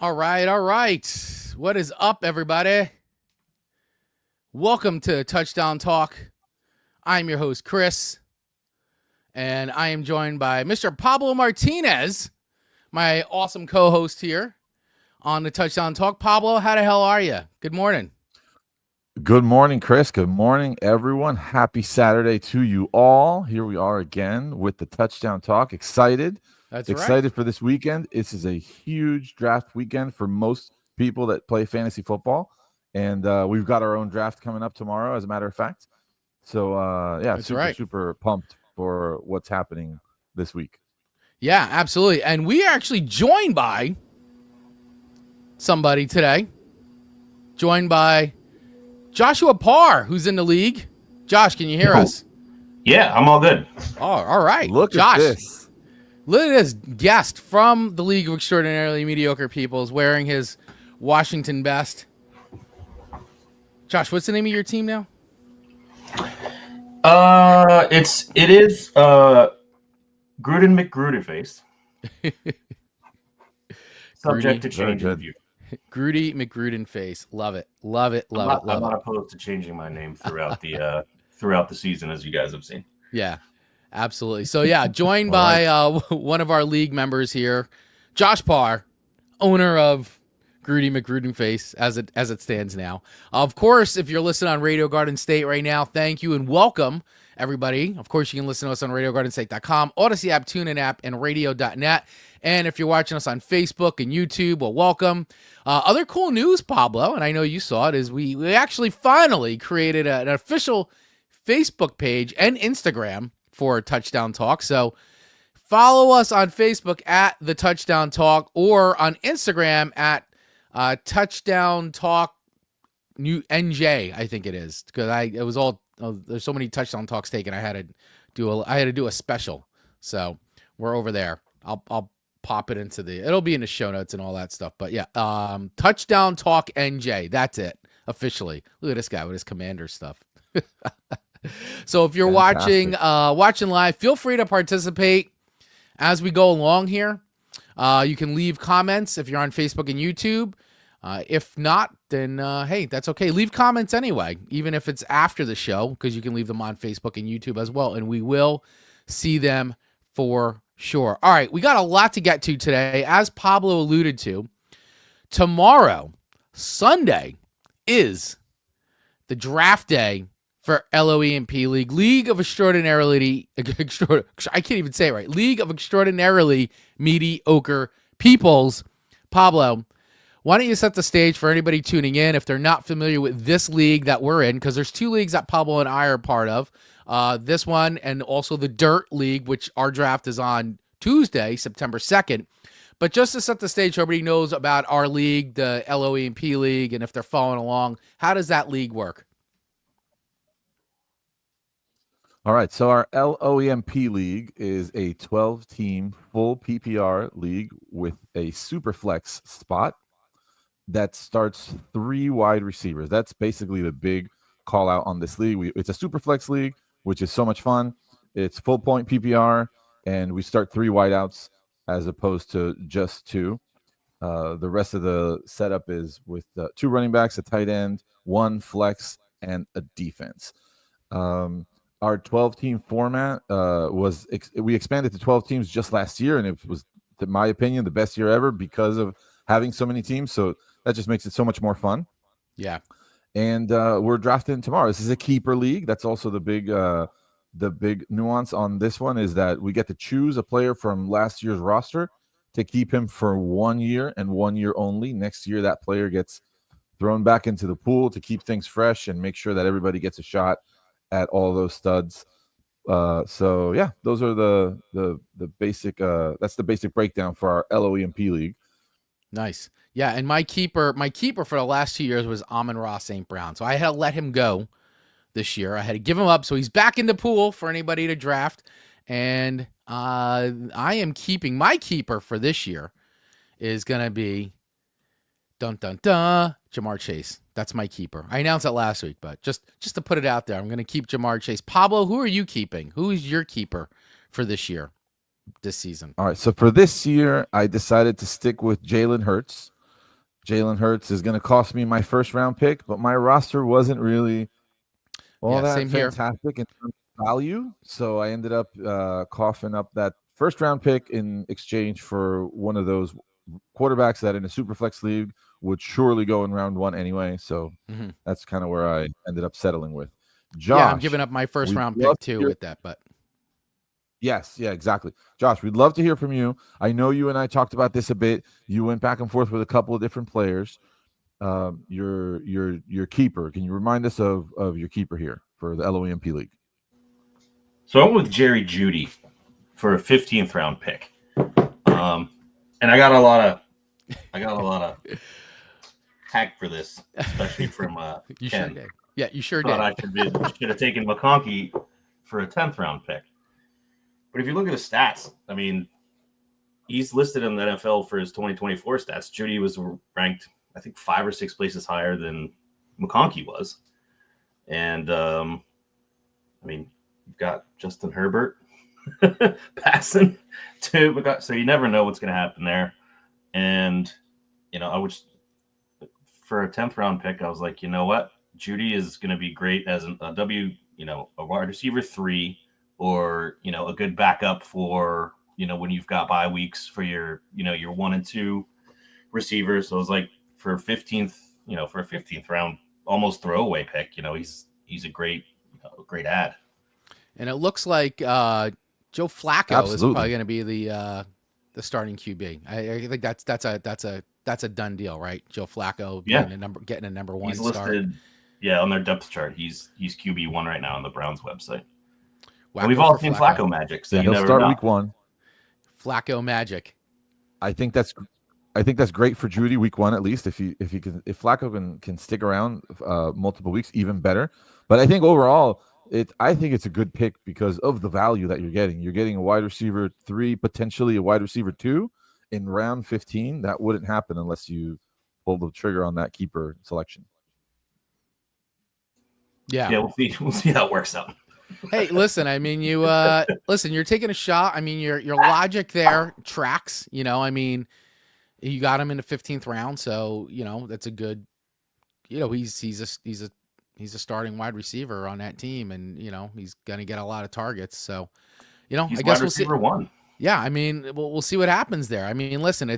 All right, all right. What is up, everybody? Welcome to Touchdown Talk. I'm your host, Chris, and I am joined by Mr. Pablo Martinez, my awesome co-host here on the Touchdown Talk. Pablo, how the hell are you? Good morning. Good morning, Chris. Good morning, everyone. Happy Saturday to you all. Here we are again with the Touchdown Talk. Excited. That's Excited right. for this weekend. This is a huge draft weekend for most people that play fantasy football. And we've got our own draft coming up tomorrow, as a matter of fact. So, That's super, right. super pumped for what's happening this week. Yeah, absolutely. And we are actually joined by somebody today. Joined by Joshua Parr, who's in the league. Josh, can you hear us? Yeah, I'm all good. Oh, all right. Look Josh, at this. Look at this guest from the League of Extraordinarily Mediocre Peoples wearing his Washington best. Josh, what's the name of your team now? It is Gruden McGruden face. Subject to change in the future. Grudy McGruden face. Love it. Love it. Love it. I'm not opposed to changing my name throughout the season, as you guys have seen. Yeah, absolutely. So yeah, joined by one of our league members here, Josh Parr, owner of Grudy McGruden face as it stands now. Of course, if you're listening on Radio Garden State right now, thank you and welcome everybody. Of course, you can listen to us on RadioGardenState.com, Odyssey app, TuneIn app, and Radio.net. And if you're watching us on Facebook and YouTube, well, welcome. Other cool news, Pablo, and I know you saw it, is we actually finally created an official Facebook page and Instagram for Touchdown Talk. So follow us on Facebook at The Touchdown Talk or on Instagram at Touchdown Talk New NJ, I think it is, because it was all there's so many Touchdown Talks taken. I had to do a special, so we're over there. I'll pop it it'll be in the show notes and all that stuff. But yeah, Touchdown Talk NJ. That's it officially. Look at this guy with his Commander stuff. So if you're watching live, feel free to participate as we go along here. You can leave comments if you're on Facebook and YouTube. If not, then hey, that's okay. Leave comments anyway, even if it's after the show, because you can leave them on Facebook and YouTube as well, and we will see them for sure. All right, we got a lot to get to today. As Pablo alluded to, tomorrow, Sunday, is the draft day for LOEMP League of Extraordinarily, I can't even say it right, League of Extraordinarily Mediocre Peoples. Pablo, why don't you set the stage for anybody tuning in if they're not familiar with this league that we're in, because there's two leagues that Pablo and I are part of. This one and also the Dirt League, which our draft is on Tuesday, September 2nd. But just to set the stage so everybody knows about our league, the LOEMP League, and if they're following along, how does that league work? All right, so our LOEMP League is a 12-team full PPR league with a super flex spot that starts 3 wide receivers. That's basically the big call out on this league. It's a super flex league, which is so much fun. It's full point PPR, and we start 3 wideouts as opposed to just 2. The rest of the setup is with 2 running backs, a tight end, 1 flex, and a defense. Our 12-team format we expanded to 12 teams just last year, and it was, in my opinion, the best year ever because of having so many teams. So that just makes it so much more fun. Yeah. And we're drafting tomorrow. This is a keeper league. That's also the big nuance on this one, is that we get to choose a player from last year's roster to keep him for 1 year and 1 year only. Next year, that player gets thrown back into the pool to keep things fresh and make sure that everybody gets a shot at all those studs. So yeah, those are the basic. That's the basic breakdown for our LOEMP League. Nice. Yeah, and my keeper for the last 2 years was Amon-Ra St. Brown. So I had to let him go this year. I had to give him up, so he's back in the pool for anybody to draft. And I am keeping my keeper for this year is going to be Jamar Chase. That's my keeper. I announced that last week, but just to put it out there, I'm going to keep Jamar Chase. Pablo, who are you keeping? Who is your keeper for this year, this season? All right, so for this year, I decided to stick with Jalen Hurts. Jalen Hurts is going to cost me my first round pick, but my roster wasn't really all that same here. fantastic in terms of value. So I ended up coughing up that first round pick in exchange for one of those quarterbacks that in a super flex league would surely go in round 1 anyway. So that's kind of where I ended up settling with. Josh, yeah, I'm giving up my first round pick too with that, but yes, yeah, exactly. Josh, we'd love to hear from you. I know you and I talked about this a bit. You went back and forth with a couple of different players. Your keeper. Can you remind us of your keeper here for the LOEMP League? So I went with Jerry Jeudy for a 15th round pick, and I got a lot of hack for this, especially from you Ken. sure did. Yeah, you sure Thought did. I should have taken McConkey for a 10th round pick. But if you look at his stats, I mean, he's listed in the NFL for his 2024 stats. Jeudy was ranked, I think, 5 or 6 places higher than McConkey was. And, I mean, you've got Justin Herbert passing to McConkey. So you never know what's going to happen there. And, I would, for a 10th round pick, I was like, you know what? Jeudy is going to be great as a wide receiver 3 or, a good backup for, when you've got bye weeks for your 1 and 2 receivers. So it was like for a 15th round, almost throwaway pick, he's a great ad. And it looks like Joe Flacco is probably going to be the starting QB. I think that's a done deal, right? Joe Flacco getting a number 1 he's start. Listed, on their depth chart. He's QB1 right now on the Browns website. Wacko We've all seen Flacco magic, so he'll start week 1. Flacco magic. I think that's great for Jeudy week 1 at least. If Flacco can stick around multiple weeks, even better. But I think overall, I think it's a good pick because of the value that you're getting. You're getting a wide receiver 3, potentially a wide receiver 2 in round 15. That wouldn't happen unless you pull the trigger on that keeper selection. Yeah, we'll see how it works out. Hey, listen, I mean, you're taking a shot. I mean, your logic there tracks, I mean, you got him in the 15th round. So, that's a good, he's a starting wide receiver on that team and, he's going to get a lot of targets. So, he's I guess we'll see. 1. Yeah. I mean, we'll see what happens there. I mean, listen,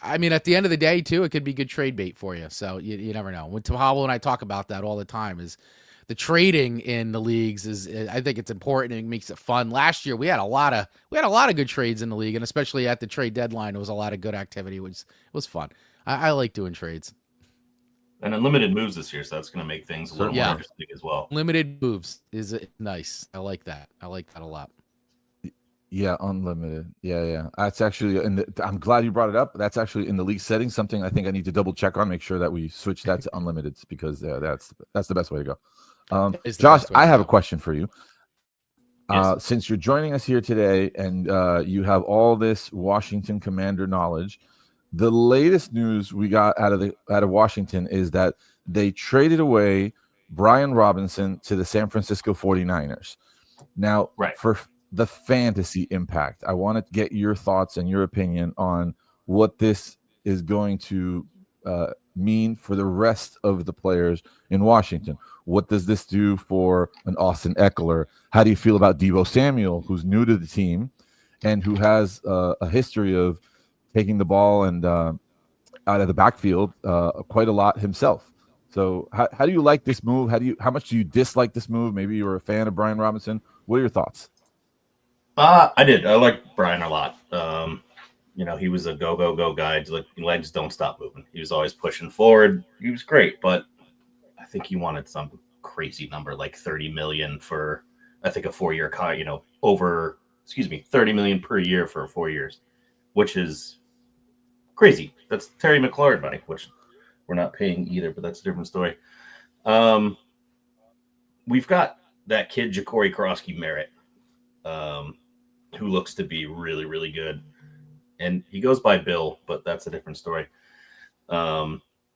I mean, at the end of the day too, it could be good trade bait for you. So you never know. When Pablo and I talk about that all the time is the trading in the leagues I think it's important and it makes it fun. Last year we had a lot of good trades in the league, and especially at the trade deadline, it was a lot of good activity, which was fun. I like doing trades. And unlimited moves this year, so that's going to make things a little more interesting as well. Limited moves is nice. I like that. I like that a lot. Yeah, unlimited. Yeah. That's actually, I'm glad you brought it up. That's actually in the league settings, something I think I need to double check on, make sure that we switch that to unlimited because that's the best way to go. Josh, I have a question for you. Yes. Since you're joining us here today and you have all this Washington Commander knowledge, the latest news we got out of Washington is that they traded away Brian Robinson to the San Francisco 49ers. Now, for the fantasy impact, I want to get your thoughts and your opinion on what this is going to mean for the rest of the players in Washington. What does this do for an Austin Eckler? How do you feel about Deebo Samuel, who's new to the team and who has a history of taking the ball and out of the backfield quite a lot himself? So how do you like this move? How much do you dislike this move? Maybe you were a fan of Brian Robinson. What are your thoughts? I did. I liked Brian a lot. He was a go guy. Like legs don't stop moving. He was always pushing forward. He was great, but I think he wanted some crazy number like $30 million for I think a 4-year $30 million per year for 4 years, which is crazy. That's Terry McLaurin money, which we're not paying either, but that's a different story. We've got that kid Ja'Cory Krosky-Merritt, who looks to be really, really good. And he goes by Bill, but that's a different story.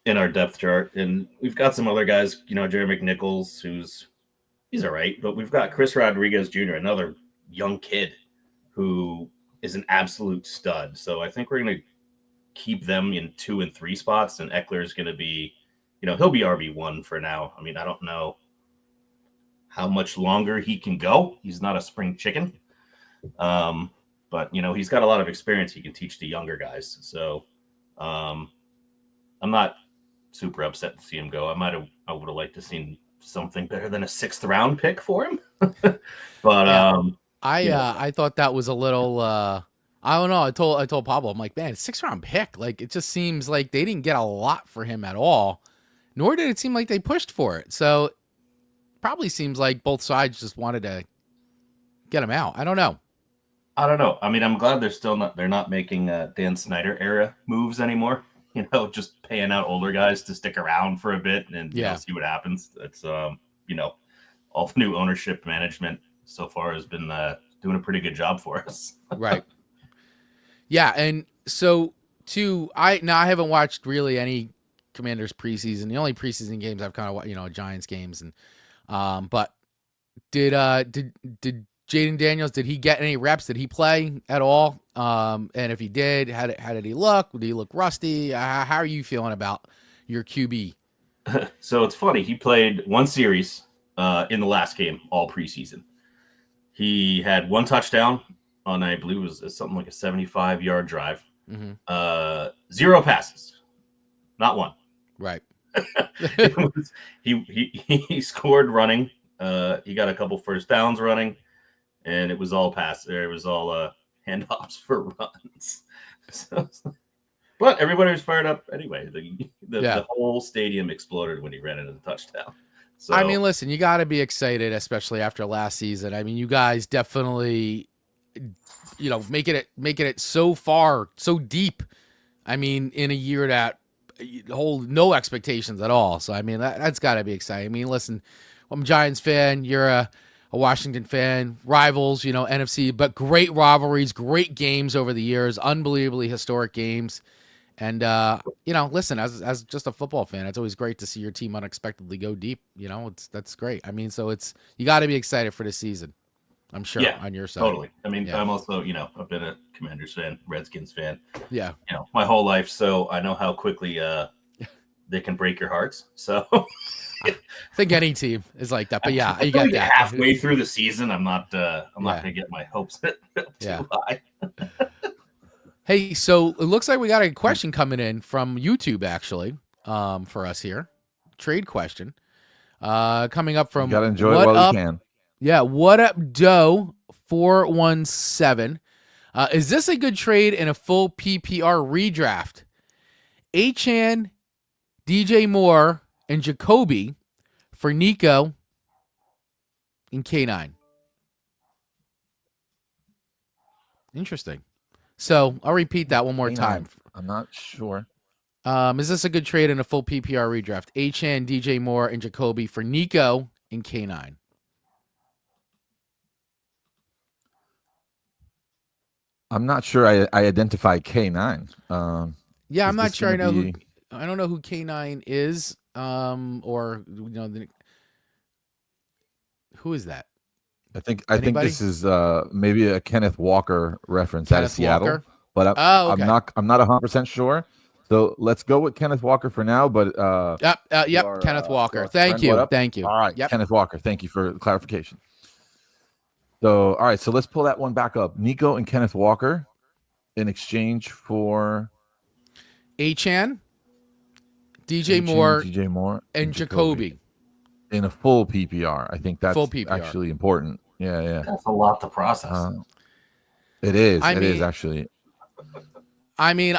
In our depth chart. And we've got some other guys, Jerry McNichols, he's all right. But we've got Chris Rodriguez Jr., another young kid who is an absolute stud. So I think we're going to keep them in 2 and 3 spots, and Eckler's going to be, he'll be RB1 for now. I mean, I don't know how much longer he can go. He's not a spring chicken. But, he's got a lot of experience he can teach the younger guys. So I'm not super upset to see him go. I would have liked to seen something better than a 6th round pick for him. But I thought that was a little I don't know. I told Pablo, I'm like, man, 6th round pick. Like, it just seems like they didn't get a lot for him at all, nor did it seem like they pushed for it. So probably seems like both sides just wanted to get him out. I don't know. I mean, I'm glad they're not making Dan Snyder era moves anymore. Just paying out older guys to stick around for a bit and see what happens. It's all the new ownership management so far has been doing a pretty good job for us. Right. Yeah, and so I haven't watched really any Commanders preseason. The only preseason games I've kind of watched, Giants games, and but did Jaden Daniels, did he get any reps? Did he play at all? And if he did, how did he look? Did he look rusty? How are you feeling about your QB? So it's funny. He played one series in the last game all preseason. He had 1 touchdown on, I believe it was something like a 75-yard drive. Mm-hmm. 0 passes, not 1. Right. He scored running. He got a couple first downs running, and it was all pass. It was all handoffs for runs. But everybody was fired up anyway. The whole stadium exploded when he ran into the touchdown. So, I mean, listen, you got to be excited, especially after last season. I mean, you guys definitely, making it so far, so deep. I mean, in a year that hold no expectations at all. So, I mean, that's got to be exciting. I mean, listen, I'm a Giants fan. You're a Washington fan. Rivals, NFC, but great rivalries, great games over the years, unbelievably historic games. And, listen, as just a football fan, it's always great to see your team unexpectedly go deep. That's great. I mean, so you got to be excited for the season, I'm sure, on your side. Totally. I mean, I'm also, I've been a Commanders fan, Redskins fan. Yeah. My whole life. So I know how quickly they can break your hearts. So I think any team is like that. But yeah, you got that. Halfway through the season, I'm not going to get my hopes too high. Hey, so it looks like we got a question coming in from YouTube, actually, for us here. Trade question. Coming up from... You got to enjoy it while you can. Yeah, what up, Doe 417. Is this a good trade in a full PPR redraft? Achane, DJ Moore, and Jacoby for Nico and K9. Interesting. So I'll repeat that one more time. I'm not sure. Is this a good trade in a full PPR redraft? Achane, DJ Moore, and Jacoby for Nico and K9. I'm not sure I identify K9. Yeah, I'm not sure I know who. I don't know who K9 is. Or who is that? I think this is maybe a Kenneth Walker reference out of Seattle, Walker? but Okay. I'm not 100% sure. So let's go with Kenneth Walker for now. But yep, Kenneth Walker. Thank you. All right, yep. Kenneth Walker. Thank you for clarification. So all right, so let's pull that one back up. Nico and Kenneth Walker in exchange for Achane, DJ Moore, and Jacoby. In a full PPR. I think that's full PPR. Actually important. Yeah. That's a lot to process. It is. It is actually. I mean,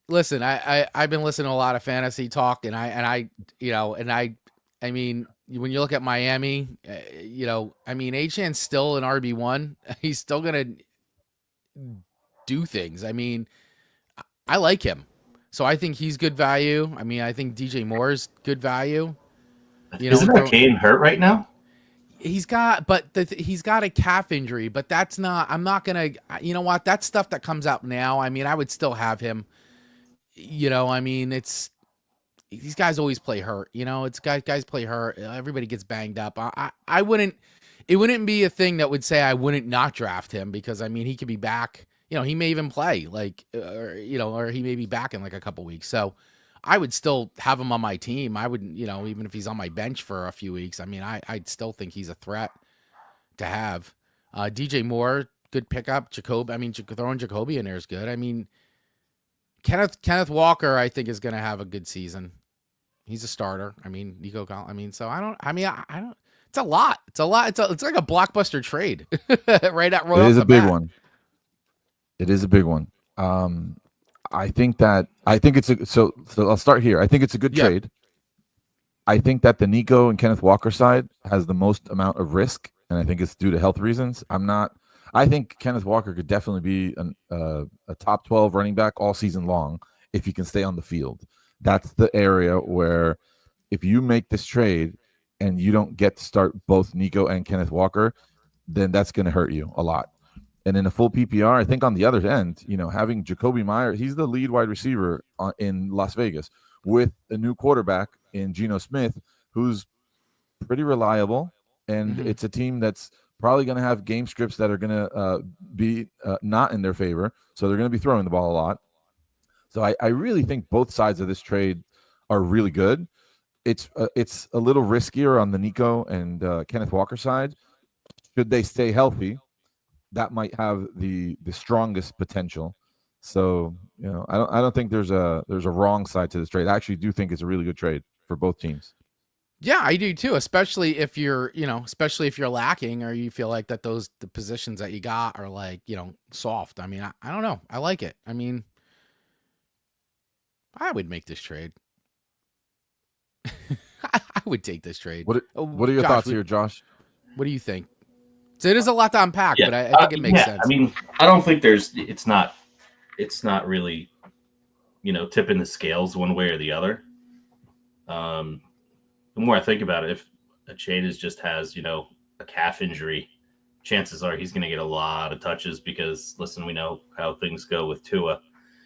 listen, I've been listening to a lot of fantasy talk, and I mean, when you look at Miami, I mean, Achane's still an RB1. He's still going to do things. I mean, I like him. So I think he's good value. I mean, I think DJ Moore's good value. Isn't Kane hurt right now? He's got a calf injury, but that's not. I'm not gonna. You know what? That's stuff that comes out now. I mean, I would still have him. I mean, these guys always play hurt. It's guys play hurt. Everybody gets banged up. I wouldn't. It wouldn't be a thing that would say I wouldn't not draft him because I mean he could be back. he may even play or he may be back in like a couple weeks. So I would still have him on my team. I wouldn't, even if he's on my bench for a few weeks. I mean, I'd still think he's a threat to have. DJ Moore, good pickup. Throwing Jacoby in there is good. I mean, Kenneth Walker, I think, is going to have a good season. He's a starter. I mean, Nico. I don't. It's a lot. It's like a blockbuster trade, right? It is a big one. It is a big one. I think it's so I'll start here. I think it's a good trade. I think that the Nico and Kenneth Walker side has the most amount of risk, and I think it's due to health reasons. I think Kenneth Walker could definitely be a top 12 running back all season long if he can stay on the field. That's the area where if you make this trade and you don't get to start both Nico and Kenneth Walker, then that's going to hurt you a lot. And in a full PPR, I think on the other end, having Jacoby Myers, he's the lead wide receiver in Las Vegas with a new quarterback in Geno Smith, who's pretty reliable. And it's a team that's probably going to have game scripts that are going to be not in their favor. So they're going to be throwing the ball a lot. So I really think both sides of this trade are really good. It's a little riskier on the Nico and Kenneth Walker side. Should they stay healthy, that might have the strongest potential. So I don't think there's a wrong side to this trade. I actually do think it's a really good trade for both teams. Yeah, I do too. Especially if you're lacking or you feel like that the positions that you got are like soft. I mean, I don't know. I like it. I mean, I would make this trade. I would take this trade. What are your thoughts here, Josh? What do you think? So it is a lot to unpack, but I think it makes sense. I mean, I don't think it's not really, tipping the scales one way or the other. The more I think about it, if a Chavis just has, a calf injury, chances are he's going to get a lot of touches because, listen, we know how things go with Tua.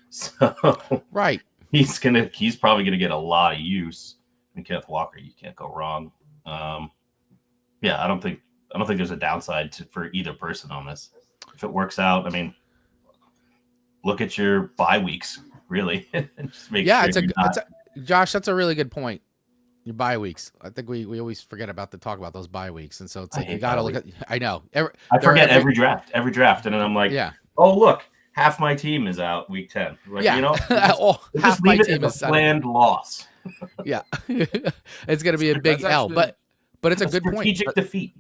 So right. He's probably going to get a lot of use. And Kenneth Walker, you can't go wrong. I don't think there's a downside for either person on this. If it works out, I mean, look at your bye weeks, really. Just make sure Josh, that's a really good point. Your bye weeks. I think we always forget to talk about those bye weeks, and so it's like you got to look at. I know. I forget every draft, and then I'm like, oh look, half my team is out week 10. Like, half my team is planned loss. Yeah, it's going to be a big L, but it's a good strategic defeat.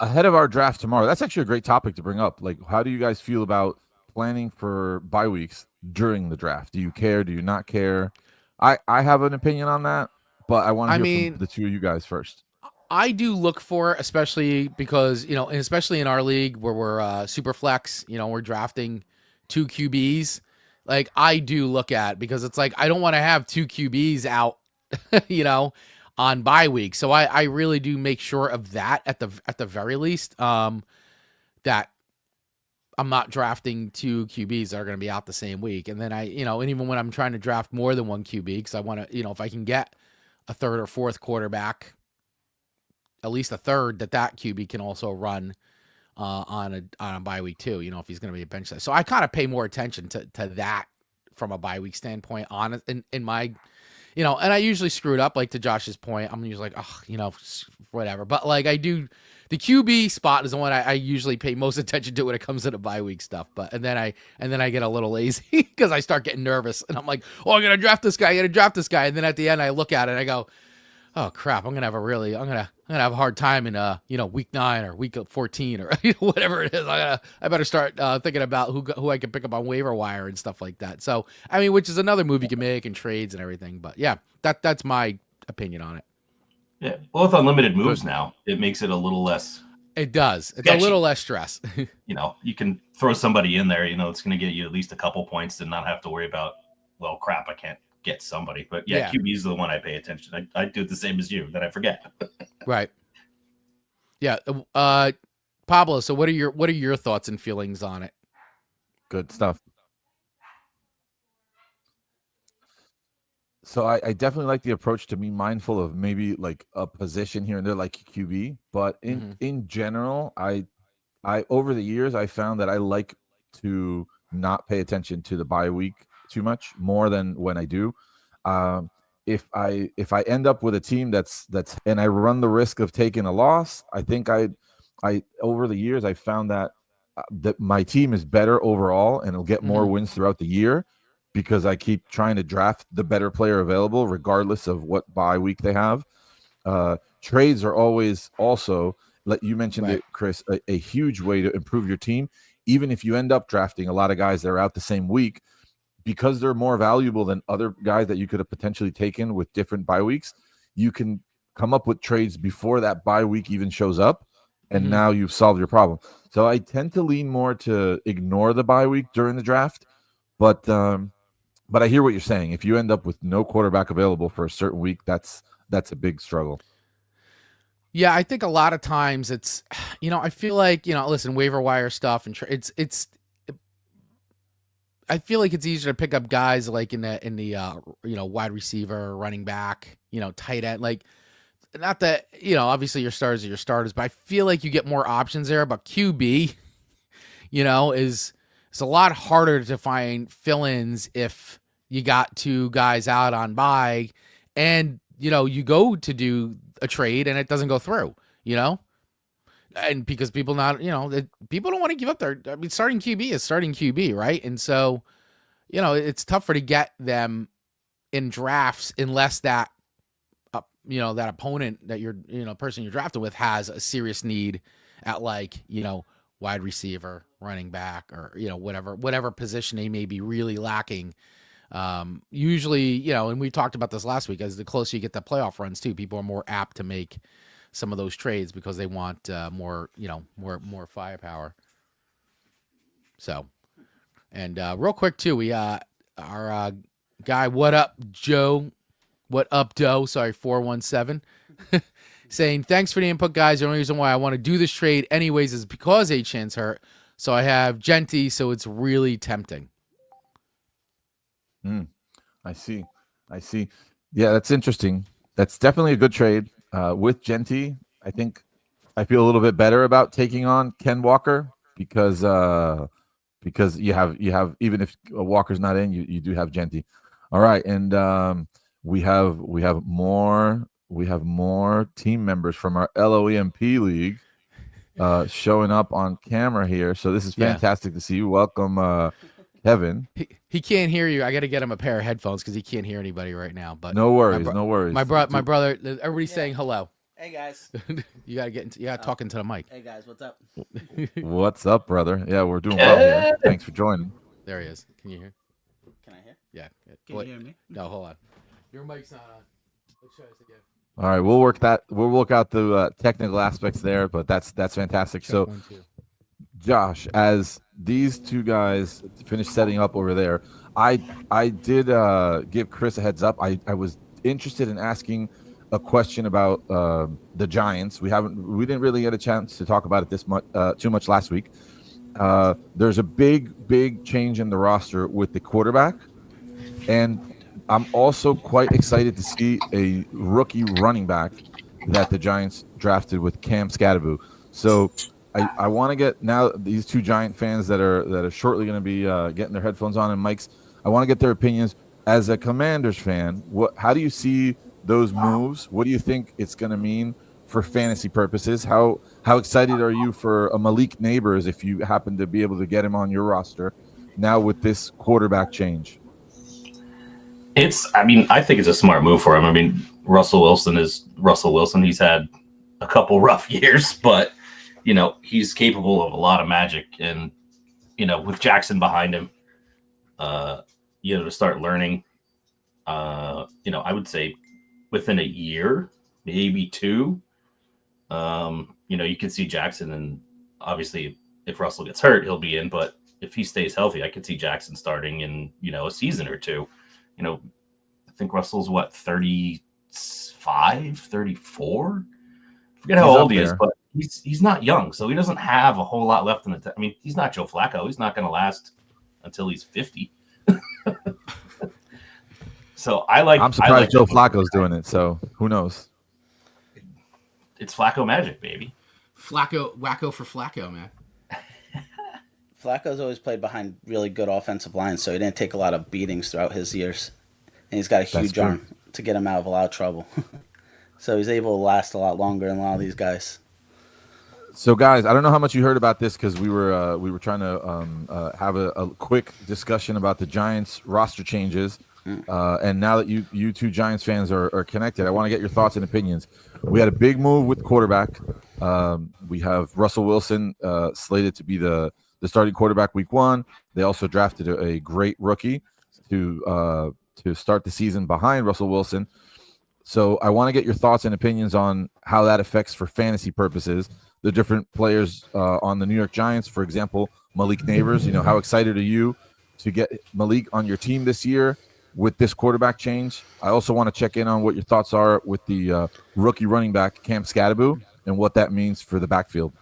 Ahead of our draft tomorrow, that's actually a great topic to bring up. Like, how do you guys feel about planning for bye weeks during the draft? Do you care? Do you not care? I have an opinion on that, but I want to hear from the two of you guys first. I do look for, especially because, and especially in our league where we're super flex, we're drafting 2 QBs. Like, I do look at, because it's like I don't want to have 2 QBs out, on bye week. So I really do make sure of that at the very least, that I'm not drafting 2 QBs that are going to be out the same week. And then and even when I'm trying to draft more than 1 QB, because I want to, if I can get a third or fourth quarterback, at least a third that QB can also run on a bye week too, if he's going to be a bench side. So I kind of pay more attention to that from a bye week standpoint in my, and I usually screw it up. Like, to Josh's point, I'm usually like, whatever. But like, I do, the QB spot is the one I usually pay most attention to when it comes to the bye week stuff. But and then I get a little lazy because I start getting nervous and I'm like, oh, I'm gonna draft this guy. And then at the end I look at it and I go, oh crap, I'm gonna have a hard time in week 9 or week 14 or whatever it is. I better start thinking about who I can pick up on waiver wire and stuff like that. So I mean, which is another move you can make and trades and everything. But yeah, that's my opinion on it. Yeah, well, with unlimited moves now, it makes it a little less. It does. It's sketchy. A little less stress. You can throw somebody in there. It's going to get you at least a couple points and not have to worry about, well, crap, I can't get somebody. But yeah. QB is the one I pay attention. I do the same as you, that I forget. Right. Yeah. Pablo, so what are your thoughts and feelings on it? Good stuff. So I definitely like the approach to be mindful of maybe like a position here and there, like QB. But in general, I over the years I found that I like to not pay attention to the bye week too much, more than when I do. If I end up with a team that's and I run the risk of taking a loss, I think I over the years I found that my team is better overall and it'll get more wins throughout the year because I keep trying to draft the better player available regardless of what bye week they have. Trades are always also, like you mentioned it, Chris, a huge way to improve your team. Even if you end up drafting a lot of guys that are out the same week, because they're more valuable than other guys that you could have potentially taken with different bye weeks, you can come up with trades before that bye week even shows up, and now you've solved your problem. So I tend to lean more to ignore the bye week during the draft, but I hear what you're saying. If you end up with no quarterback available for a certain week, that's a big struggle. Yeah, I think a lot of times it's, I feel like, listen, waiver wire stuff and I feel like it's easier to pick up guys like in the wide receiver, running back, tight end. Like, not that, obviously your starters are your starters, but I feel like you get more options there. But QB, is a lot harder to find fill-ins if you got two guys out on bye and, you go to do a trade and it doesn't go through, and because people people don't want to give up starting QB is starting QB, right? And so, it's tougher to get them in drafts unless that, that opponent that you're, person you're drafting with has a serious need at wide receiver, running back, or, whatever position they may be really lacking. Usually, and we talked about this last week, as the closer you get to playoff runs too, people are more apt to make some of those trades because they want more firepower. So, and real quick too, we our guy, what up, Joe? What up, Doe? Sorry, 417. Saying, thanks for the input, guys. The only reason why I want to do this trade anyways is because Achan's hurt. So I have Genty, so it's really tempting. I see. Yeah, that's interesting. That's definitely a good trade. With Genty, I think I feel a little bit better about taking on Ken Walker because you have even if Walker's not in, you do have Genty. All right, and we have more team members from our LOEMP League showing up on camera here. So this is fantastic to see you. Welcome, Kevin. He can't hear you. I got to get him a pair of headphones because he can't hear anybody right now. But no worries, no worries. My brother, everybody's saying hello. Hey guys. You gotta talk into the mic. Hey guys, what's up? What's up, brother? Yeah, we're doing well here. Thanks for joining. There he is. Can you hear? Can I hear? Yeah. Can you hear me? No, hold on. Your mic's not on. Let's try this again. All right, we'll work out the technical aspects there, but that's fantastic. Check So, 1, 2. Josh, as these two guys finish setting up over there, I did give Chris a heads up. I was interested in asking a question about the Giants. We didn't really get a chance to talk about it too much last week. There's a big change in the roster with the quarterback, and I'm also quite excited to see a rookie running back that the Giants drafted with Cam Scadaboo. So I want to get now these two Giant fans that are shortly going to be getting their headphones on and mics. I want to get their opinions as a Commanders fan. How do you see those moves? What do you think it's going to mean for fantasy purposes? How excited are you for a Malik Neighbors if you happen to be able to get him on your roster now with this quarterback change? I think it's a smart move for him. I mean, Russell Wilson is Russell Wilson. He's had a couple rough years, but, he's capable of a lot of magic. And, with Jackson behind him, to start learning, I would say within a year, maybe 2, you can see Jackson. And obviously, if Russell gets hurt, he'll be in. But if he stays healthy, I could see Jackson starting in, a season or 2. I think Russell's 35, 34. I forget how old he is, but he's not young, so he doesn't have a whole lot left in the. I mean, he's not Joe Flacco. He's not going to last until he's 50. So I'm surprised Joe Flacco's doing it. So who knows? It's Flacco magic, baby. Wacko for Flacco, man. Flacco's always played behind really good offensive lines, so he didn't take a lot of beatings throughout his years. And he's got a huge true. arm to get him out of a lot of trouble. So he's able to last a lot longer than a lot of these guys. So, guys, I don't know how much you heard about this because we were trying to have a quick discussion about the Giants roster changes. And now that you two Giants fans are connected, I want to get your thoughts and opinions. We had a big move with quarterback. We have Russell Wilson slated to be the starting quarterback week 1. They also drafted a great rookie to start the season behind Russell Wilson. So I want to get your thoughts and opinions on how that affects for fantasy purposes the different players on the New York Giants. For example, Malik Neighbors. How excited are you to get Malik on your team this year with this quarterback change? I also want to check in on what your thoughts are with the rookie running back Cam Scadaboo and what that means for the backfield.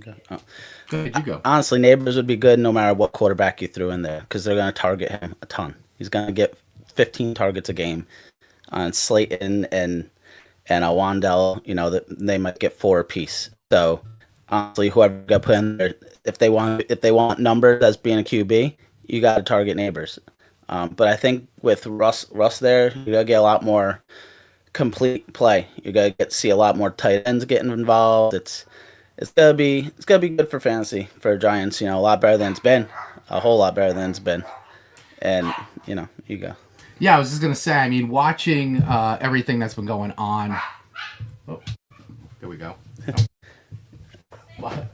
Okay. Go ahead, you go. Honestly, Neighbors would be good no matter what quarterback you threw in there because they're going to target him a ton. He's going to get 15 targets a game on Slayton and Wandell. They might get 4 apiece. So honestly, whoever got put in there, if they want numbers as being a QB, you got to target Neighbors. But I think with Russ there, you got to get a lot more complete play. You got to see a lot more tight ends getting involved. It's gonna be good for fantasy for Giants. A lot better than it's been, a whole lot better than it's been. And you go. Yeah, I was just gonna say. I mean, watching everything that's been going on. Oh, there we go.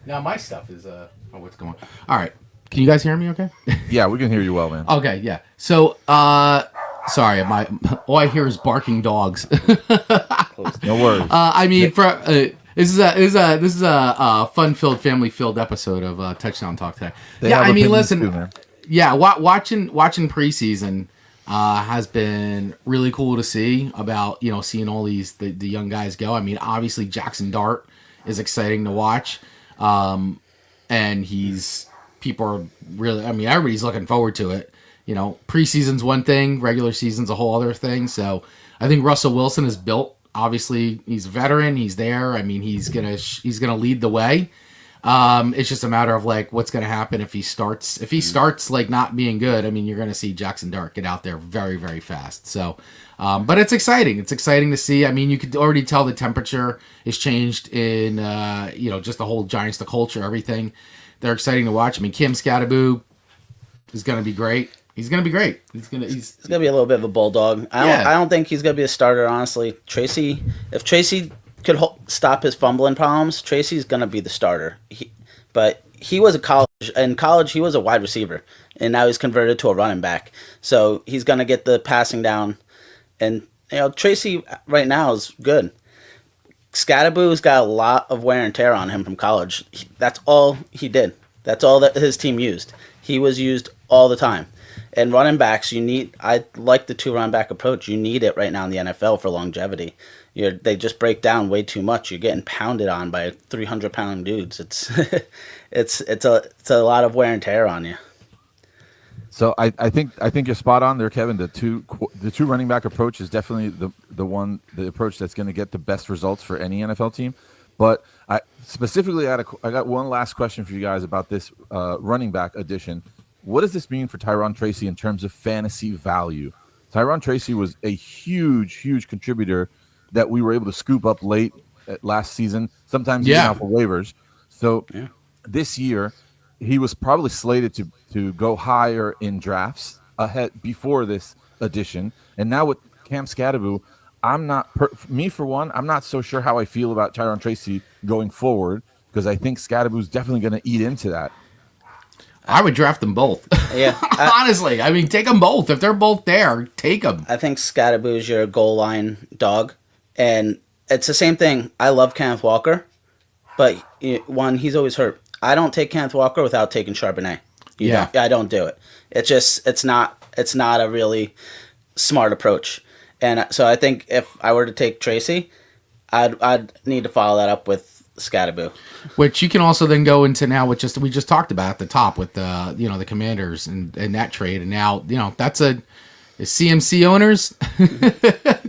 Now my stuff is what's going on? All right, can you guys hear me? Okay. Yeah, we can hear you well, man. Okay, yeah. So, sorry, all I hear is barking dogs. No worries. I mean, this is a fun-filled, family-filled episode of Touchdown Talk today. I mean, listen. Too, man. Yeah, watching preseason has been really cool to see about seeing all the young guys go. I mean, obviously Jackson Dart is exciting to watch, and people are really. I mean, everybody's looking forward to it. Preseason's one thing, regular season's a whole other thing. So I think Russell Wilson is built. Obviously, he's a veteran. He's there. I mean, he's gonna lead the way. It's just a matter of what's gonna happen if he starts. If he starts not being good, I mean, you're gonna see Jackson Dart get out there very, very fast. So, but it's exciting. It's exciting to see. I mean, you could already tell the temperature is changed in just the whole Giants, the culture, everything. They're exciting to watch. I mean, Cam Scadaboo is gonna be great. He's gonna be great. He's gonna be a little bit of a bulldog. I don't think he's gonna be a starter, honestly. If Tracy could stop his fumbling problems, Tracy's gonna be the starter. But he was in college he was a wide receiver, and now he's converted to a running back. So he's gonna get the passing down, and Tracy right now is good. Scadaboo's got a lot of wear and tear on him from college. That's all he did. That's all that his team used. He was used all the time. And running backs, I like the 2 running back approach. You need it right now in the NFL for longevity. They just break down way too much. You're getting pounded on by 300-pound dudes. It's a lot of wear and tear on you. So I think you're spot on there, Kevin. The two running back approach is definitely the approach that's going to get the best results for any NFL team. But I got one last question for you guys about this running back addition. What does this mean for Tyron Tracy in terms of fantasy value? Tyron Tracy was a huge contributor that we were able to scoop up late last season, sometimes even off of waivers. So this year, he was probably slated to go higher in drafts ahead before this addition. And now with Cam Scadaboo, I'm not so sure how I feel about Tyron Tracy going forward because I think Scadaboo's definitely going to eat into that. I would draft them both. Yeah. Honestly, I mean, take them both. If they're both there, take them. I think Scadaboo's your goal line dog. And it's the same thing. I love Kenneth Walker, but he's always hurt. I don't take Kenneth Walker without taking Charbonnet. I don't do it. It's not a really smart approach. And so I think if I were to take Tracy, I'd need to follow that up with Scadaboo. Which you can also then go into now with we just talked about at the top with the Commanders and that trade, and now that's CMC owners.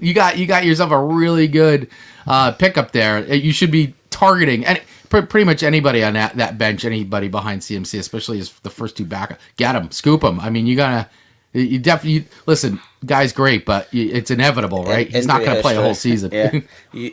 you got yourself a really good pickup there. You should be targeting, and pretty much anybody on that bench, anybody behind CMC, especially as the first two backup. Get him, scoop him. I mean, you definitely listen. Guy's great, but it's inevitable, right? He's not going to play a whole season. Yeah.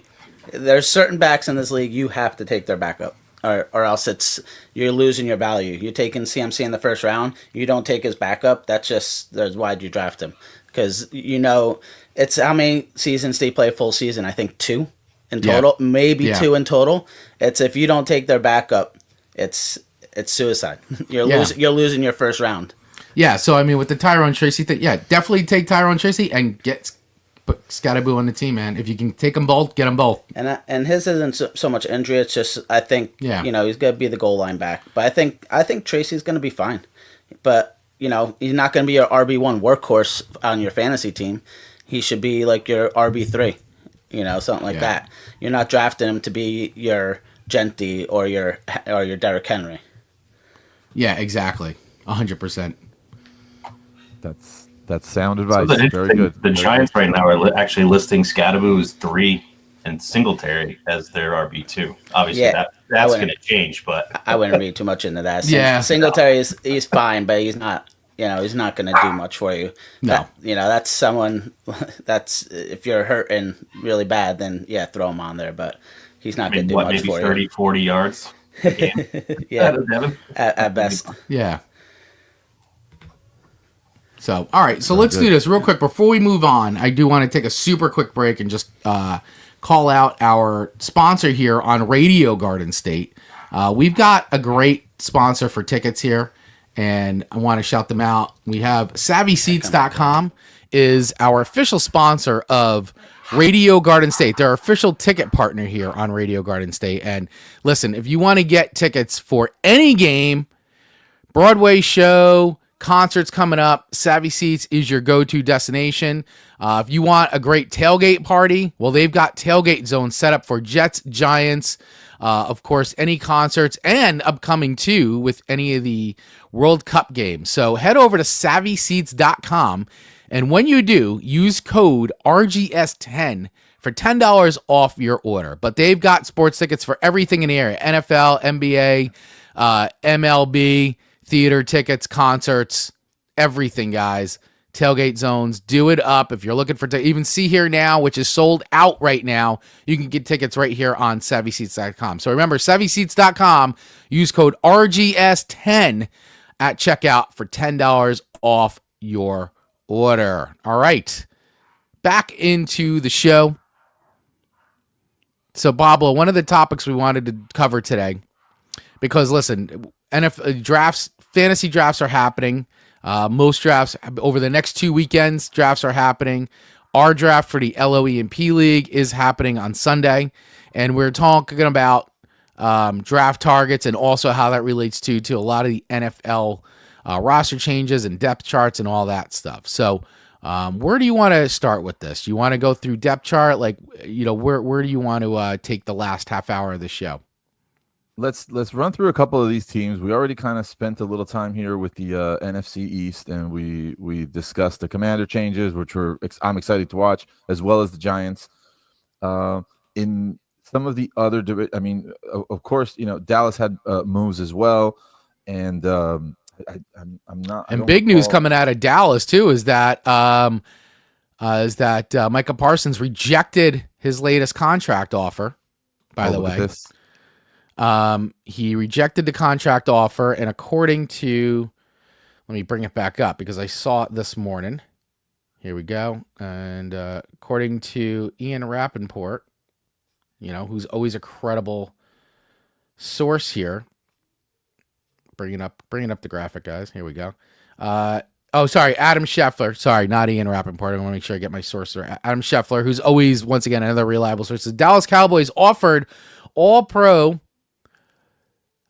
There's certain backs in this league you have to take their backup, or else you're losing your value. You're taking CMC in the first round. You don't take his backup. That's why'd you draft him? Because it's how many seasons do you play a full season? I think 2 in total, maybe 2 in total. It's if you don't take their backup, it's suicide. You're losing your first round. Yeah, so I mean, with the Tyrone Tracy thing, definitely take Tyrone Tracy and put Scatterboo on the team, man. If you can take them both, get them both. And his isn't so much injury. It's just I think he's gonna be the goal line back. But I think Tracy's gonna be fine. But he's not gonna be your RB1 workhorse on your fantasy team. He should be like your RB3, something like that. You're not drafting him to be your Gentry or your Derrick Henry. Yeah, exactly, 100%. That's sound advice. Very good. The Giants right now are actually listing Scatterboo as 3 and Singletary as their RB2. Obviously, that's going to change, but I wouldn't read too much into that. Singletary he's fine, but he's not. He's not going to do much for you. No. That's someone that's if you're hurting really bad, then throw him on there. But he's not going to do much for you. Maybe 30, 40 yards. At best. Yeah. So, all right. So let's do this real quick. Before we move on, I do want to take a super quick break and just call out our sponsor here on Radio Garden State. We've got a great sponsor for tickets here, and I want to shout them out. We have SavvySeats.com is our official sponsor of Radio Garden State. They're our official ticket partner here on Radio Garden State. And listen, if you want to get tickets for any game, Broadway show, concerts coming up, Savvy Seats is your go-to destination. If you want a great tailgate party, well, they've got tailgate zones set up for Jets, Giants, of course, any concerts, and upcoming too with any of the World Cup games. So head over to SavvySeats.com, and when you do, use code RGS10 for $10 off your order. But they've got sports tickets for everything in the area: NFL, NBA, MLB, theater tickets, concerts, everything, guys. Tailgate zones, do it up. If you're looking for even See Here Now, which is sold out right now, you can get tickets right here on SavvySeats.com. So remember, SavvySeats.com, use code RGS10 at checkout for $10 off your order. All right, back into the show. So, Pablo, one of the topics we wanted to cover today, because listen, NFL drafts, fantasy drafts are happening. Most drafts over the next 2 weekends, drafts are happening. Our draft for the LOEMP League is happening on Sunday, and we're talking about draft targets and also how that relates to a lot of the NFL roster changes and depth charts and all that stuff. So, where do you want to start with this? You want to go through depth chart, where do you want to take the last half hour of the show? Let's run through a couple of these teams. We already kind of spent a little time here with the NFC East, and we discussed the commander changes, which I'm excited to watch, as well as the Giants. In some of the other, of course, Dallas had moves as well, and I'm not. And big news coming out of Dallas too is that Micah Parsons rejected his latest contract offer. By the way. He rejected the contract offer, and according to, let me bring it back up because I saw it this morning. Here we go. And according to Ian Rappaport, who's always a credible source here. Bringing up the graphic, guys. Here we go. Adam Scheffler. Sorry, not Ian Rappaport. I want to make sure I get my source right. Adam Scheffler, who's always, once again, another reliable source. The Dallas Cowboys offered All-Pro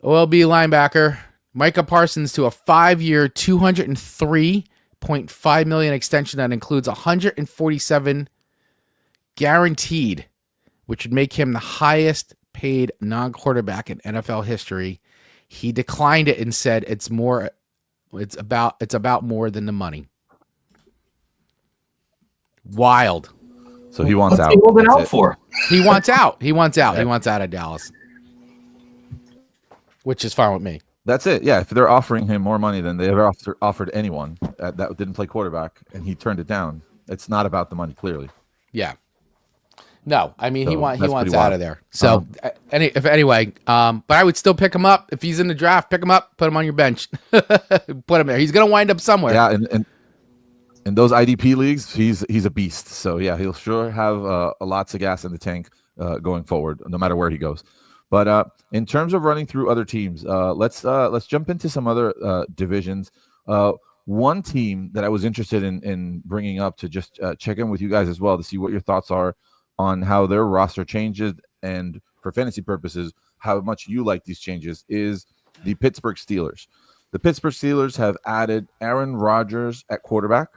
OLB linebacker Micah Parsons to a 5-year, $203.5 million extension that includes $147 guaranteed, which would make him the highest paid non-quarterback in NFL history. He declined it and said it's about more than the money. Wild. So he wants out. What's he holding out for? He wants out. He wants out. He wants out of Dallas. which is fine with me. That's it. Yeah, if they're offering him more money than they ever offered anyone that didn't play quarterback, and he turned it down, it's not about the money, clearly. Yeah. No, I mean, So he wants pretty out wild. of there. So anyway, but I would still pick him up if he's in the draft. Pick him up, put him on your bench, put him there. He's gonna wind up somewhere. Yeah, and in those IDP leagues, he's a beast. So yeah, he'll sure have lots of gas in the tank going forward, no matter where he goes. But in terms of running through other teams, let's jump into some other divisions. One team that I was interested in bringing up to just check in with you guys as well to see what your thoughts are on how their roster changes and for fantasy purposes, how much you like these changes is the Pittsburgh Steelers. The Pittsburgh Steelers have added Aaron Rodgers at quarterback.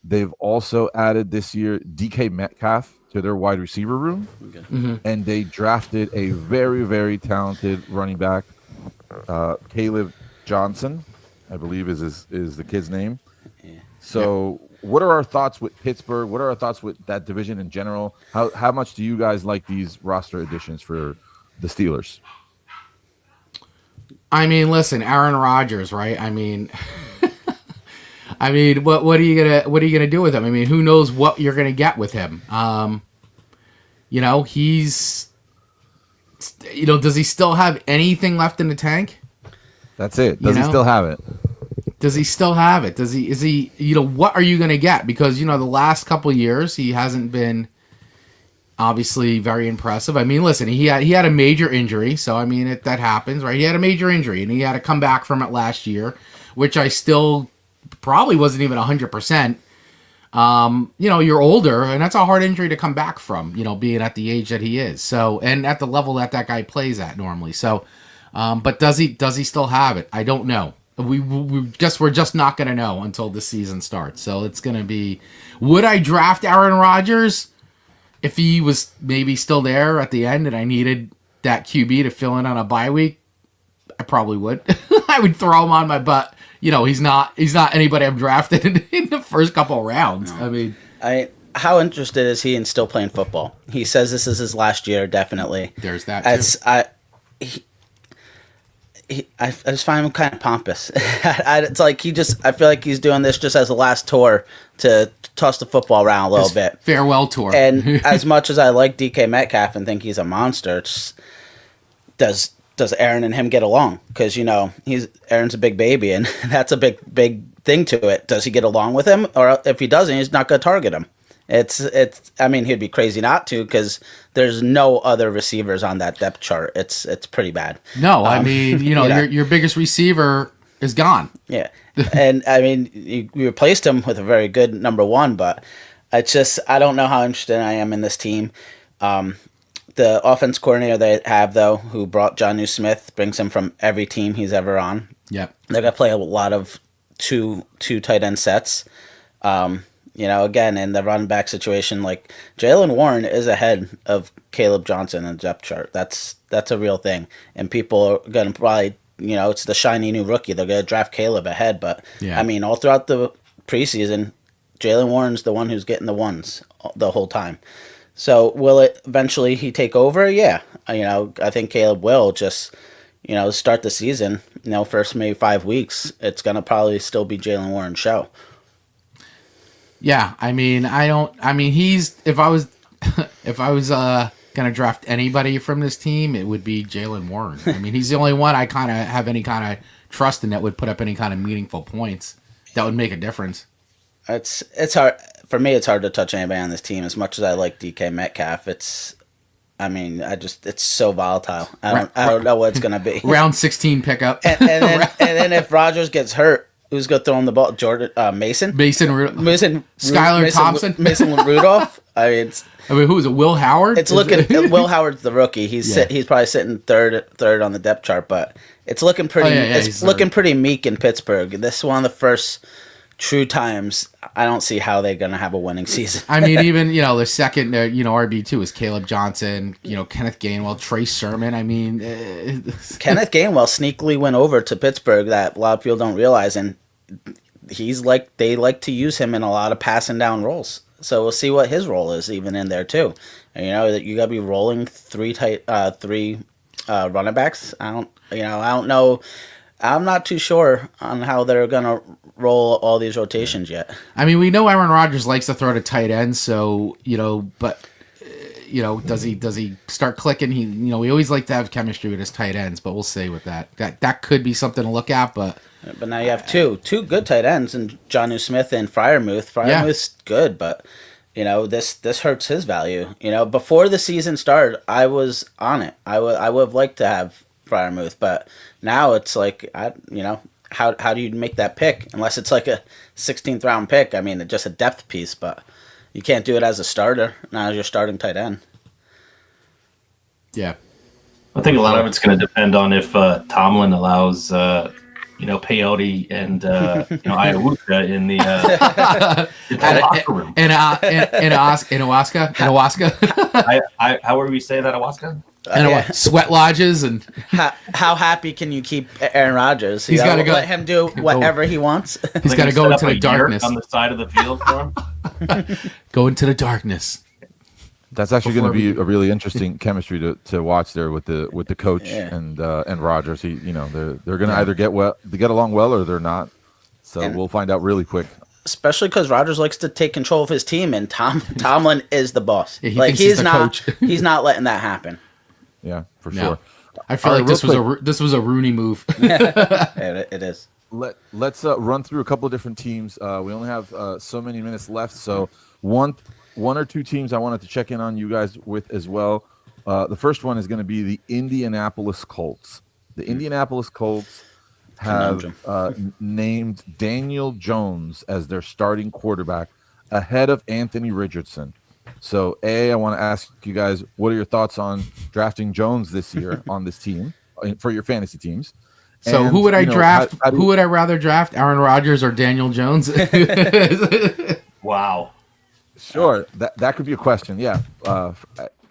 They've also added this year DK Metcalf to their wide receiver room. Okay. Mm-hmm. And they drafted a very, very talented running back, Caleb Johnson, I believe is the kid's name. Yeah. So what are our thoughts with Pittsburgh? What are our thoughts with that division in general? How much do you guys like these roster additions for the Steelers? I mean, listen, Aaron Rodgers, right? I mean, what are you gonna do with him? I mean, who knows what you're gonna get with him? He's, does he still have anything left in the tank? That's it. Does he still have it? Does he still have it? Is he, what are you going to get? Because, the last couple of years, he hasn't been obviously very impressive. I mean, listen, he had a major injury. So, I mean, that happens, right? He had a major injury and he had to come back from it last year, which I still probably wasn't even 100%. You're older and that's a hard injury to come back from, being at the age that he is. So, and at the level that guy plays at normally. So, but does he still have it? I don't know. We're just not going to know until the season starts. So it's going to be, would I draft Aaron Rodgers if he was maybe still there at the end and I needed that QB to fill in on a bye week? I probably would. I would throw him on my butt. He's not anybody I've drafted in the first couple of rounds. No. I mean, how interested is he in still playing football? He says this is his last year, definitely. There's that too. I just find him kind of pompous. It's like I feel like he's doing this just as a last tour to toss the football around a little bit. Farewell tour. And as much as I like DK Metcalf and think he's a monster, does Aaron and him get along? Because Aaron's a big baby, and that's a big thing to it. Does he get along with him, or if he doesn't, he's not going to target him? I mean, he'd be crazy not to because there's no other receivers on that depth chart. It's pretty bad. No, I mean, your biggest receiver is gone. Yeah. And I mean, you replaced him with a very good number one, but I don't know how interested I am in this team. The offense coordinator they have, though, who brought Jonnu Smith, brings him from every team he's ever on. Yep. They're going to play a lot of two tight end sets. Again, in the run back situation, like Jaylen Warren is ahead of Caleb Johnson in the depth chart. That's a real thing. And people are going to probably, it's the shiny new rookie. They're going to draft Caleb ahead. But, yeah. I mean, all throughout the preseason, Jaylen Warren's the one who's getting the ones the whole time. So will it eventually he take over? Yeah. I think Caleb will just, start the season, first maybe 5 weeks. It's going to probably still be Jaylen Warren's show. Yeah, I mean, if I was gonna draft anybody from this team, it would be Jaylen Warren. I mean, he's the only one I kind of have any kind of trust in that would put up any kind of meaningful points that would make a difference. It's hard for me. It's hard to touch anybody on this team as much as I like DK Metcalf. It's so volatile. I don't know what it's gonna be. Round 16 pickup, and then if Rodgers gets hurt. Who's going to throw him the ball? Mason? Skylar Thompson? Mason Rudolph? I mean, who is it? Will Howard? It's looking. Will Howard's the rookie. He's probably sitting third on the depth chart, but it's looking pretty. It's looking pretty meek in Pittsburgh. This is one of the first true times. I don't see how they're going to have a winning season. I mean, even the second RB2 is Caleb Johnson. Kenneth Gainwell, Trey Sermon. I mean, Kenneth Gainwell sneakily went over to Pittsburgh that a lot of people don't realize, and they like to use him in a lot of passing down roles. So we'll see what his role is even in there too. And that you got to be rolling three running backs. I don't know. I'm not too sure on how they're gonna roll all these rotations yet. I mean, we know Aaron Rodgers likes to throw to tight end, so but does he start clicking? We always like to have chemistry with his tight ends, but we'll see with that. That could be something to look at, but now you have two good tight ends, and Jonnu Smith and Freiermuth. Freiermuth's good, but this hurts his value. Before the season started, I was on it. I would have liked to have Freiermuth, but now it's like how do you make that pick unless it's like a 16th round pick? I mean, just a depth piece, but you can't do it as a starter. Now you're starting tight end. Yeah, I think a lot of it's going to depend on if Tomlin allows peyote and ayahuasca in the locker room. Ayahuasca. How would we say that, ayahuasca? Sweat lodges and how happy can you keep Aaron Rodgers? He's got to go. Let him do whatever he wants. He's got to go into the darkness on the side of the field for him. Go into the darkness. That's actually going to be a really interesting chemistry to watch there with the coach and Rodgers. They're going to either get along well or they're not. So we'll find out really quick. Especially because Rodgers likes to take control of his team, and Tomlin is the boss. Yeah, he's not. He's not letting that happen. Yeah, for sure. I feel like this was a Rooney move. It is. Let's run through a couple of different teams. We only have so many minutes left, so one or two teams I wanted to check in on you guys with as well. The first one is going to be the Indianapolis Colts. The Indianapolis Colts have named Daniel Jones as their starting quarterback ahead of Anthony Richardson. So, I want to ask you guys, what are your thoughts on drafting Jones this year on this team for your fantasy teams? So, who would I draft? Who would I rather draft, Aaron Rodgers or Daniel Jones? Wow. Sure, that could be a question. Yeah,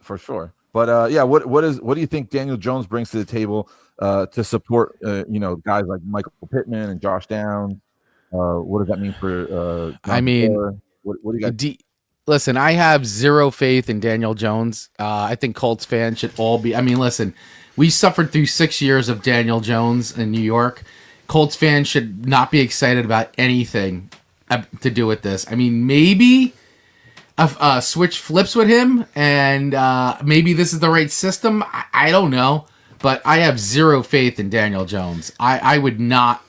for sure. But what do you think Daniel Jones brings to the table to support guys like Michael Pittman and Josh Downs? What does that mean for? What do you got? Listen, I have zero faith in Daniel Jones. I think Colts fans should all be. I mean, listen, we suffered through 6 years of Daniel Jones in New York. Colts fans should not be excited about anything to do with this. I mean, maybe a switch flips with him, and maybe this is the right system. I don't know, but I have zero faith in Daniel Jones. I would not.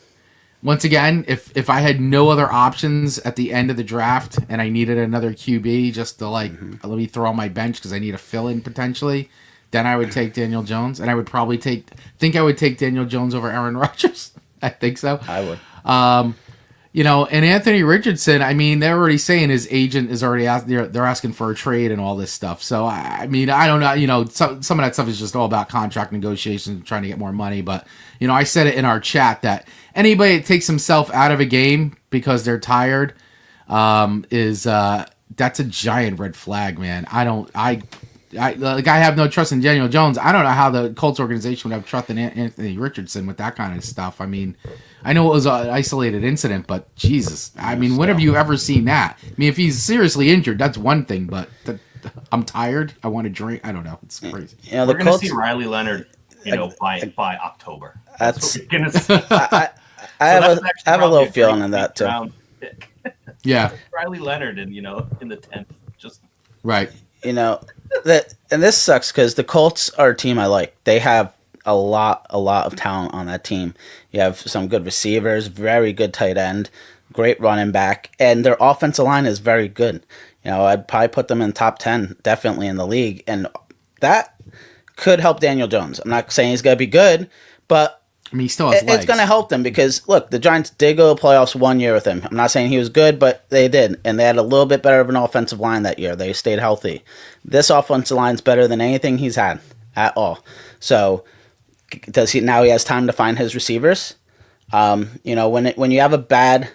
Once again, if I had no other options at the end of the draft and I needed another QB just to let me throw on my bench because I need a fill-in potentially, then I would take Daniel Jones, and I would probably take Daniel Jones over Aaron Rodgers. I think so. I would. And Anthony Richardson, I mean, they're already saying his agent is already they're asking for a trade and all this stuff. So, I mean, I don't know, some of that stuff is just all about contract negotiations and trying to get more money. But, I said it in our chat that anybody that takes himself out of a game because they're tired that's a giant red flag, man. I have no trust in Daniel Jones. I don't know how the Colts organization would have trust in Anthony Richardson with that kind of stuff. I mean, I know it was an isolated incident, but Jesus, I mean, when have you ever seen that? I mean, if he's seriously injured, that's one thing, but I'm tired, I want to drink. I don't know. It's crazy. We're going to see Riley Leonard, by October. That's what we're going to see. I have a little feeling on that too. Yeah, Riley Leonard, in the 10th, just right. And this sucks because the Colts are a team I like. They have a lot of talent on that team. You have some good receivers, very good tight end, great running back, and their offensive line is very good. I'd probably put them in top 10, definitely in the league, and that could help Daniel Jones. I'm not saying he's going to be good, but I mean, he still has legs. It's going to help them because, look, the Giants did go to playoffs 1 year with him. I'm not saying he was good, but they did. And they had a little bit better of an offensive line that year. They stayed healthy. This offensive line is better than anything he's had at all. So, now he has time to find his receivers? When you have a bad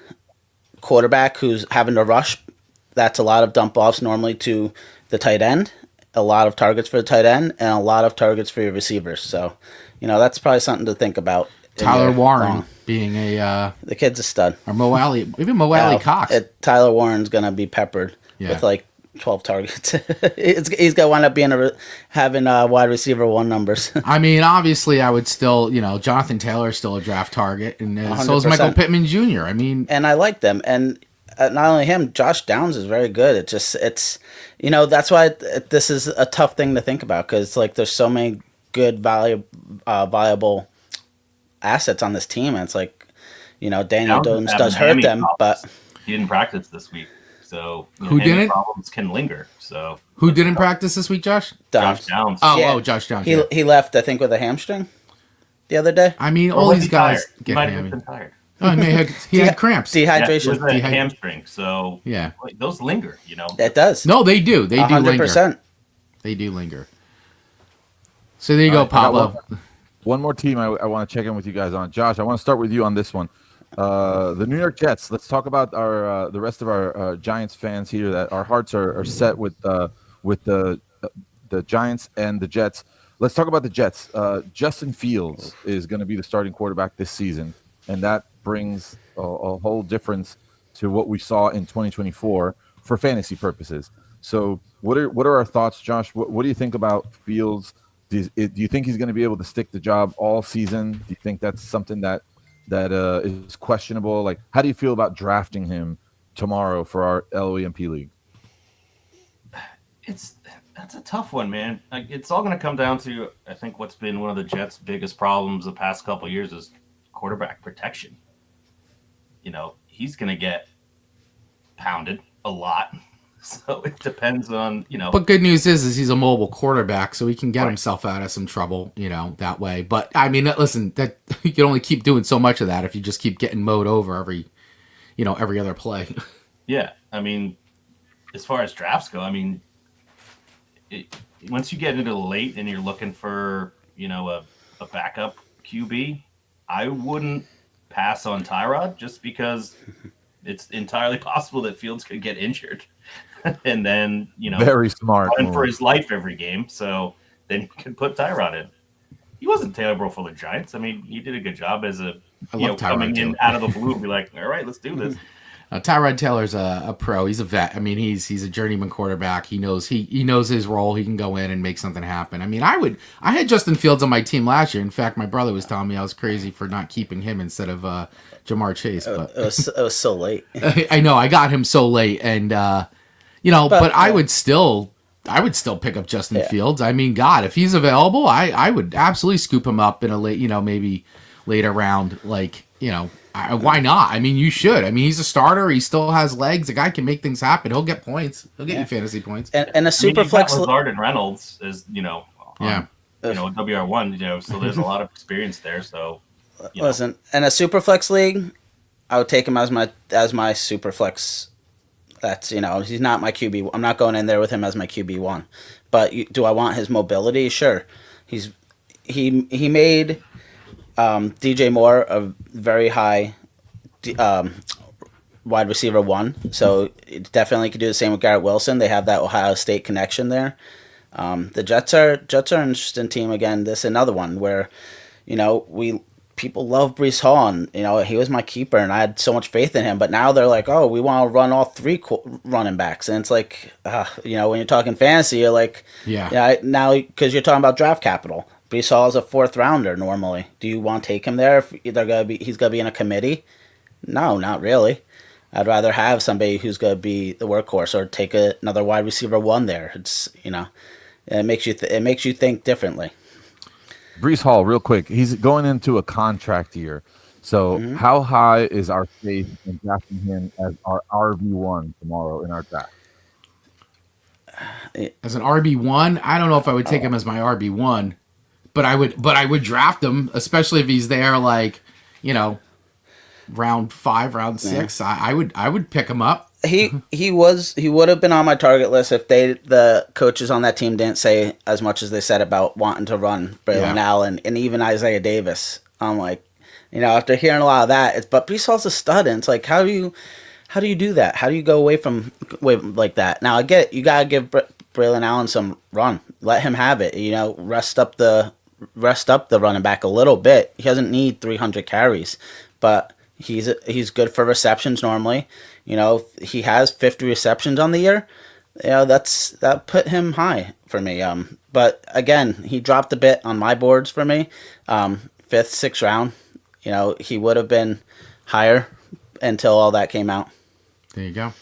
quarterback who's having to rush, that's a lot of dump offs normally to the tight end, a lot of targets for the tight end, and a lot of targets for your receivers. So, that's probably something to think about. Tyler Warren being the kid's a stud. Or Mo Alley, even Mo Alley Cox. Tyler Warren's going to be peppered with 12 targets. He's going to wind up being having wide receiver 1 numbers. I mean, obviously, I would still, Jonathan Taylor is still a draft target, and so is Michael Pittman Jr. I mean, and I like them, and not only him, Josh Downs is very good. It's that's why this is a tough thing to think about, because like there's so many good valuable assets on this team, and it's like Daniel Jones does hurt them, but he didn't practice this week, so who didn't? Problems can linger. So who didn't practice this week, Josh? Josh Downs. Josh Downs. He left, I think, with a hamstring the other day. I mean, all these guys get hammy. Tired. Oh, he had cramps. Dehydration. Yeah, it was a hamstring, so yeah, those linger. It does. No, they do. They 100%. Do linger. They do linger. So there you go, Pablo. One more team I want to check in with you guys on. Josh, I want to start with you on this one. The New York Jets. Let's talk about the rest of our Giants fans here. That our hearts are set with the Giants and the Jets. Let's talk about the Jets. Justin Fields is going to be the starting quarterback this season, and that brings a whole difference to what we saw in 2024 for fantasy purposes. So, what are our thoughts, Josh? What do you think about Fields? Do you think he's going to be able to stick the job all season? Do you think that's something that is questionable? Like, how do you feel about drafting him tomorrow for our LOEMP league? That's a tough one, man. It's all going to come down to, I think, what's been one of the Jets' biggest problems the past couple of years is quarterback protection. He's going to get pounded a lot. So it depends on, But good news is he's a mobile quarterback, so he can get himself out of some trouble, that way. But I mean, listen, that you can only keep doing so much of that if you just keep getting mowed over every other play. Yeah, I mean, as far as drafts go, I mean, once you get into the late and you're looking for, a backup QB, I wouldn't pass on Tyrod just because it's entirely possible that Fields could get injured. And then, very smart running for his life every game. So then you can put Tyrod in. He wasn't terrible for the Giants. I mean, he did a good job as coming in out of the blue and be like, all right, let's do this. Tyrod Taylor's a pro. He's a vet. I mean, he's a journeyman quarterback. He knows his role. He can go in and make something happen. I mean, I had Justin Fields on my team last year. In fact, my brother was telling me I was crazy for not keeping him instead of Jamar Chase. But it was so late. I know. I got him so late, and but I would still pick up Justin Fields. I mean, God, if he's available, I would absolutely scoop him up in a late, maybe later round. Like, why not? I mean, you should. I mean, he's a starter. He still has legs. The guy can make things happen. He'll get points. He'll get you fantasy points. And a super flex. Lazard and Reynolds is, WR1. So there's a lot of experience there. So listen, in a super flex league, I would take him as my super flex. That's he's not my QB. I'm not going in there with him as my QB1. But do I want his mobility? Sure. He made DJ Moore a very high wide receiver 1. So it definitely could do the same with Garrett Wilson. They have that Ohio State connection there. The Jets are an interesting team again. This is another one where people love Breece Hall, and he was my keeper, and I had so much faith in him. But now they're like, oh, we want to run all 3 running backs, and it's like, when you're talking fantasy, you're like, now because you're talking about draft capital. Breece Hall is a 4th rounder normally. Do you want to take him there if he's gonna be in a committee? No, not really. I'd rather have somebody who's gonna be the workhorse, or take another wide receiver 1 there. It's it makes you think differently. Breece Hall, real quick. He's going into a contract year. So how high is our faith in drafting him as our RB1 tomorrow in our draft? As an RB1, I don't know if I would take him as my RB1, but I would draft him, especially if he's there like, round 5, round 6. Yeah. I would pick him up. He would have been on my target list if the coaches on that team didn't say as much as they said about wanting to run Braylon Allen and even Isaiah Davis. I'm like, after hearing a lot of that, but Breece Hall's a stud, and it's like, how do you do that? How do you go away like that? Now I get it, you gotta give Braylon Allen some run, let him have it. Rest up the running back a little bit. He doesn't need 300 carries, but he's good for receptions normally. He has 50 receptions on the year. that put him high for me. But again, he dropped a bit on my boards for me. Fifth, sixth round. He would have been higher until all that came out. There you go.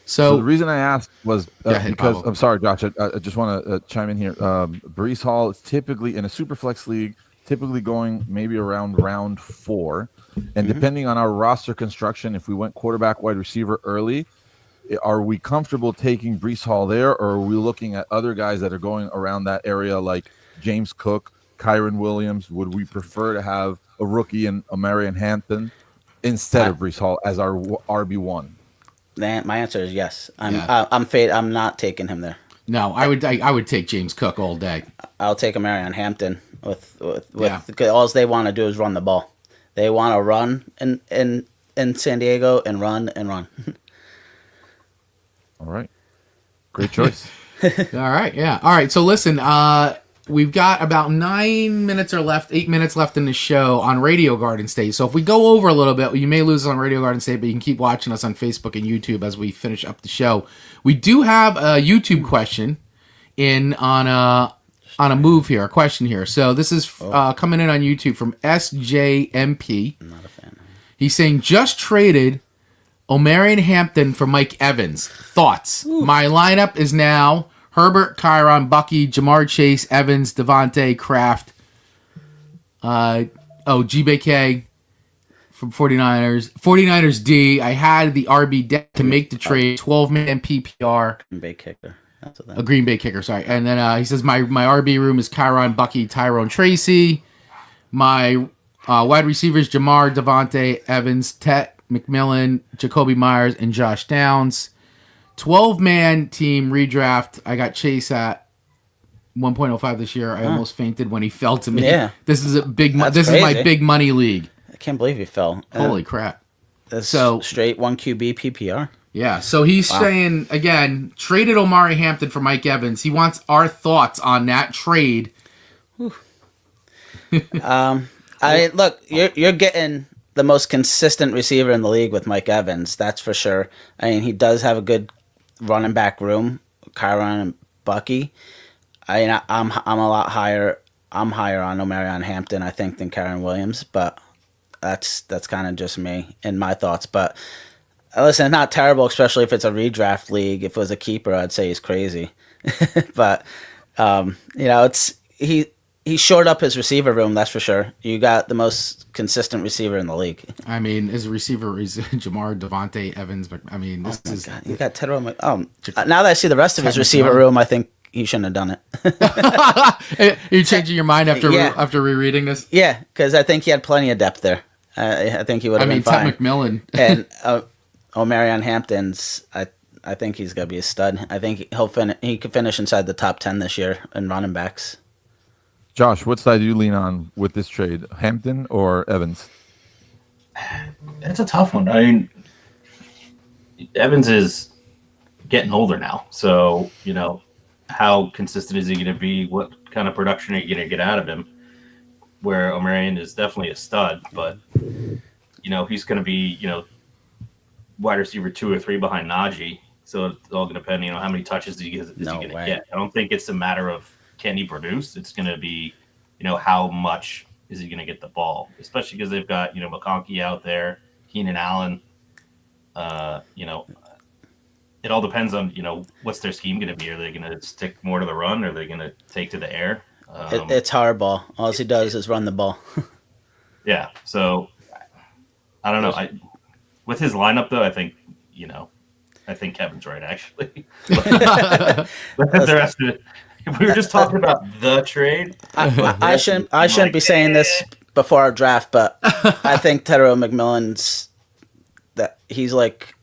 So the reason I asked was because Pablo. I'm sorry, Josh. I just want to chime in here. Brees Hall is typically in a super flex league, typically going maybe around round 4, and depending on our roster construction, if we went quarterback, wide receiver early, are we comfortable taking Brees Hall there, or are we looking at other guys that are going around that area like James Cook, Kyron Williams? Would we prefer to have a rookie in Marion Hampton instead of Brees Hall as our RB1? My answer is yes. I'm not taking him there. No, I would take James Cook all day. I'll take a Marion Hampton with all they want to do is run the ball. They want to run in San Diego and run and run. All right. Great choice. All right. Yeah. All right. So listen, we've got about 8 minutes left in the show on Radio Garden State. So if we go over a little bit, you may lose us on Radio Garden State, but you can keep watching us on Facebook and YouTube as we finish up the show. We do have a YouTube question on a move here, a question here. So this is coming in on YouTube from SJMP. I'm not a fan. He's saying, just traded Omarion Hampton for Mike Evans. Thoughts? Ooh. My lineup is now Herbert, Kyron, Bucky, Jamar Chase, Evans, Devontae, Kraft, GBK from 49ers. 49ers D. I had the RB deck to make the trade. 12-man PPR. Green Bay kicker. A Green Bay kicker, sorry. And then he says, my RB room is Kyron, Bucky, Tyrone, Tracy. My wide receivers, Jamar, Devontae, Evans, Tet, McMillan, Jacoby Myers, and Josh Downs. 12-man team redraft. I got Chase at 1.05 this year. I almost fainted when he fell to me. Yeah. This is a big. This crazy. is my big money league. I can't believe he fell. Holy crap! So straight 1 QB PPR. Yeah. So he's saying again, traded Omari Hampton for Mike Evans. He wants our thoughts on that trade. Look, you're getting the most consistent receiver in the league with Mike Evans. That's for sure. I mean, he does have a good running back room, Kyron and Bucky. I'm a lot higher. I'm higher on Omarion Hampton, I think, than Kyron Williams, but that's kind of just me and my thoughts. But listen, it's not terrible, especially if it's a redraft league. If it was a keeper, I'd say he's crazy. But he shored up his receiver room, that's for sure. You got the most consistent receiver in the league. I mean, his receiver is Jamar, Devontae, Evans, but I mean, this is... God. You got Ted Romo. Now that I see the rest of his receiver room, I think he shouldn't have done it. You're changing your mind after rereading this? Yeah, because I think he had plenty of depth there. I think he would have been fine. Ted McMillan. And Omarion Hampton's, I think he's going to be a stud. I think he could finish inside the top 10 this year in running backs. Josh, what side do you lean on with this trade, Hampton or Evans? It's a tough one. I mean, Evans is getting older now, so how consistent is he going to be? What kind of production are you going to get out of him? Where Omarion is definitely a stud, but he's going to be wide receiver 2 or 3 behind Najee. So it's all going to depend, how many touches is he going to get. I don't think it's a matter of can he produce. It's going to be, how much is he going to get the ball, especially because they've got McConkey out there, Keenan Allen. It all depends on what's their scheme going to be. Are they going to stick more to the run? Or are they going to take to the air? It's hardball. All he does is run the ball. Yeah. So I don't know. With his lineup though, I think Kevin's right actually. The rest of it. If we were just talking about the trade, I shouldn't be saying this before our draft, but I think Tedero McMillan's he's like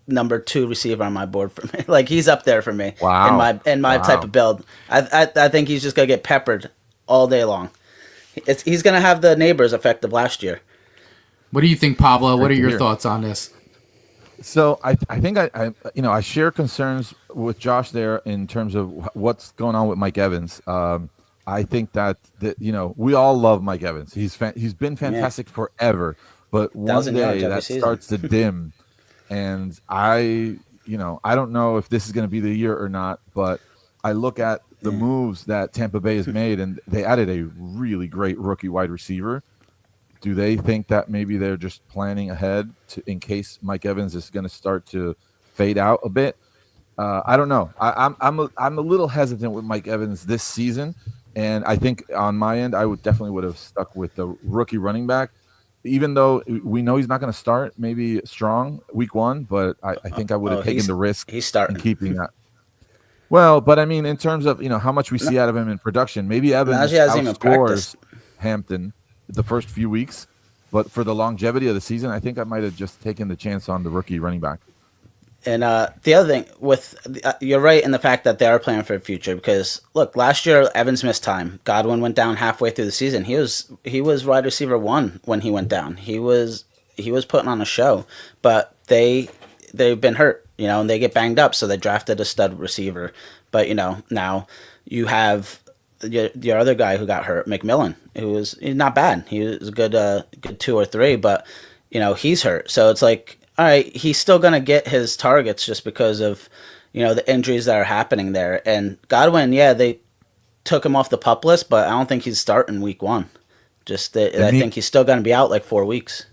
number 2 receiver on my board for me. Like he's up there for me. Wow. In my type of build. I think he's just gonna get peppered all day long. He's gonna have the neighbors effect of last year. What do you think, Pablo? What are your thoughts on this? So I think I share concerns with Josh there in terms of what's going on with Mike Evans. I think that we all love Mike Evans. He's been fantastic forever, but one day that starts to dim, and I I don't know if this is going to be the year or not, but I look at the moves that Tampa Bay has made, and they added a really great rookie wide receiver. Do they think that maybe they're just planning ahead in case Mike Evans is going to start to fade out a bit? I don't know. I'm a little hesitant with Mike Evans this season, and I think on my end, I would have stuck with the rookie running back, even though we know he's not going to start maybe strong week 1. But I think I would have taken the risk in keeping that. Well, but I mean, in terms of how much we see out of him in production, maybe Evans outscores Hampton the first few weeks, but for the longevity of the season, I think I might have just taken the chance on the rookie running back. And the other thing you're right in the fact that they are planning for the future, because look, last year Evans missed time. Godwin went down halfway through the season. He was wide receiver 1 when he went down. He was putting on a show, but they've been hurt, and they get banged up, so they drafted a stud receiver. But now you have your other guy who got hurt, McMillan, he's not bad. He was a good 2 or 3, but he's hurt. So it's like, all right, he's still going to get his targets just because of, the injuries that are happening there. And Godwin, they took him off the PUP list, but I don't think he's starting week 1. I think he's still going to be out like 4 weeks.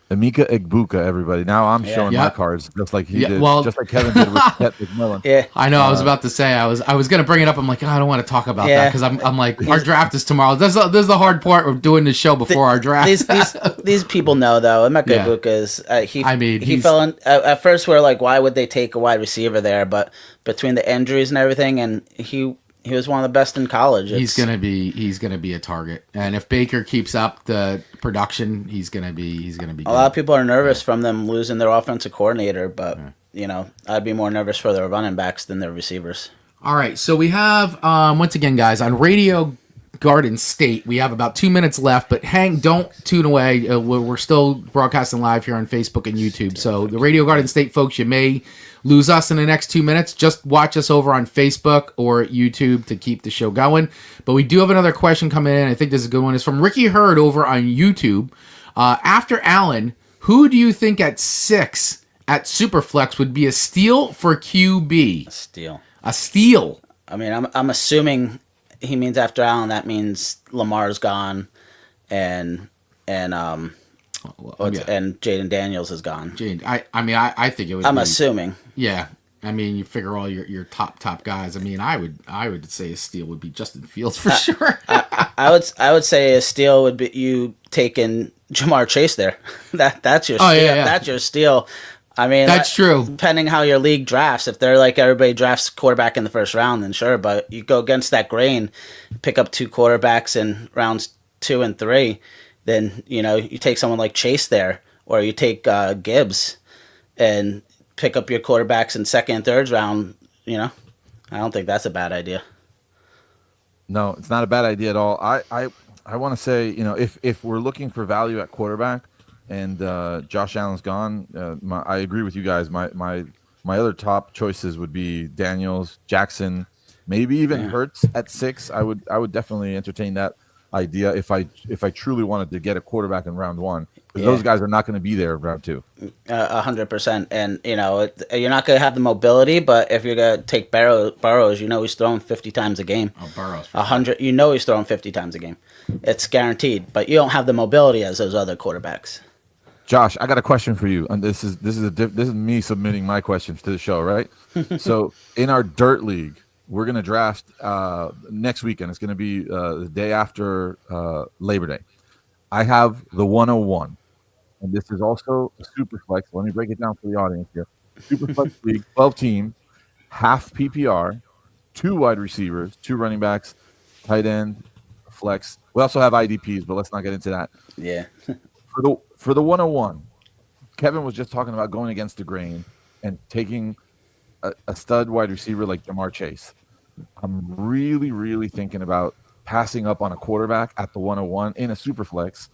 Emeka Egbuka, everybody. Now I'm showing my cards just like he did, just like Kevin did with Pet McMillan. Yeah, I know. I was about to say I was going to bring it up. I'm like, I don't want to talk about that because I'm like, our draft is tomorrow. This is the hard part of doing this show before our draft. These people know though. Emeka Egbuka is he fell in at first. We're like, why would they take a wide receiver there? But between the injuries and everything, and he was one of the best in college. He's gonna be a target, and if Baker keeps up the production, he's gonna be. A lot of people are nervous from them losing their offensive coordinator, but I'd be more nervous for their running backs than their receivers. All right, so we have once again, guys, on Radio Garden State, we have about 2 minutes left, but don't tune away. We're still broadcasting live here on Facebook and YouTube. So the Radio Garden State folks, you may lose us in the next 2 minutes. Just watch us over on Facebook or YouTube to keep the show going. But we do have another question coming in. I think this is a good one. It's from Ricky Hurd over on YouTube. After Allen, who do you think at 6 at Superflex would be a steal for QB? A steal. I mean, I'm assuming he means after Allen. That means Lamar's gone, and Jaden Daniels is gone. I think it would. I'm assuming. Yeah, I mean, you figure all your top guys. I mean, I would say a steal would be Justin Fields for sure. I would say a steal would be you taking Jamar Chase there. That's your steal. Yeah. That's your steal. I mean, that's true. Depending how your league drafts, if they're like everybody drafts quarterback in the first round, then sure. But you go against that grain, pick up 2 quarterbacks in rounds 2 and 3, then you take someone like Chase there, or you take Gibbs, and pick up your quarterbacks in 2nd and 3rd round. I don't think that's a bad idea. No, it's not a bad idea at all. I want to say, if we're looking for value at quarterback, and Josh Allen's gone, I agree with you guys. My other top choices would be Daniels, Jackson, maybe even Hurts at 6. I would definitely entertain that idea if I truly wanted to get a quarterback in round 1, because those guys are not going to be there in round 2. 100%, and you're not going to have the mobility, but if you're going to take Burrows, he's throwing 50 times a game. Oh, Burrows. 100, he's throwing 50 times a game. It's guaranteed, but you don't have the mobility as those other quarterbacks. Josh, I got a question for you, and this is me submitting my questions to the show, right? So in our Dirt League, we're going to draft next weekend. It's going to be the day after Labor Day. I have the 101, and this is also a super flex. Let me break it down for the audience here. Super flex league, 12 team, half PPR, 2 wide receivers, 2 running backs, tight end, flex. We also have IDPs, but let's not get into that. Yeah. For the 101, Kevin was just talking about going against the grain and taking a stud wide receiver like Jamar Chase. I'm really, really thinking about passing up on a quarterback at the 101 in a super flex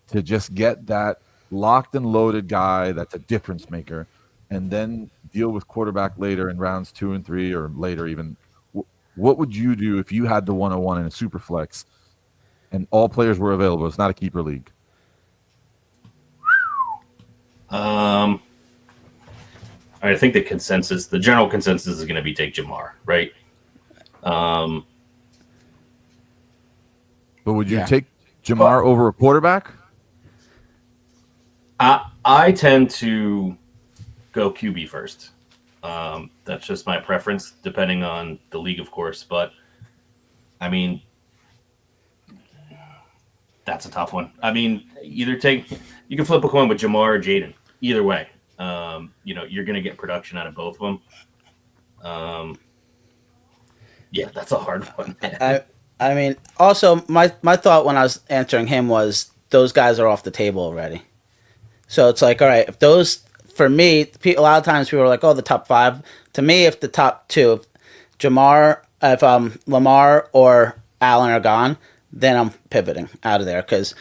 to just get that locked and loaded guy that's a difference maker, and then deal with quarterback later in rounds 2 and 3 or later even. What would you do if you had the 101 in a super flex and all players were available? It's not a keeper league. I think the general consensus is going to be take Jamar, right? But would you take Jamar over a quarterback? I tend to go QB first. That's just my preference, depending on the league, of course. But I mean, that's a tough one. I mean, you can flip a coin with Jamar or Jaden. Either way, you're going to get production out of both of them. Yeah, that's a hard one. I mean, also my thought when I was answering him was those guys are off the table already. So it's like, all right, if those, for me, a lot of times people are like, oh, the top 5. To me, if the top 2, if Lamar or Allen are gone, then I'm pivoting out of there because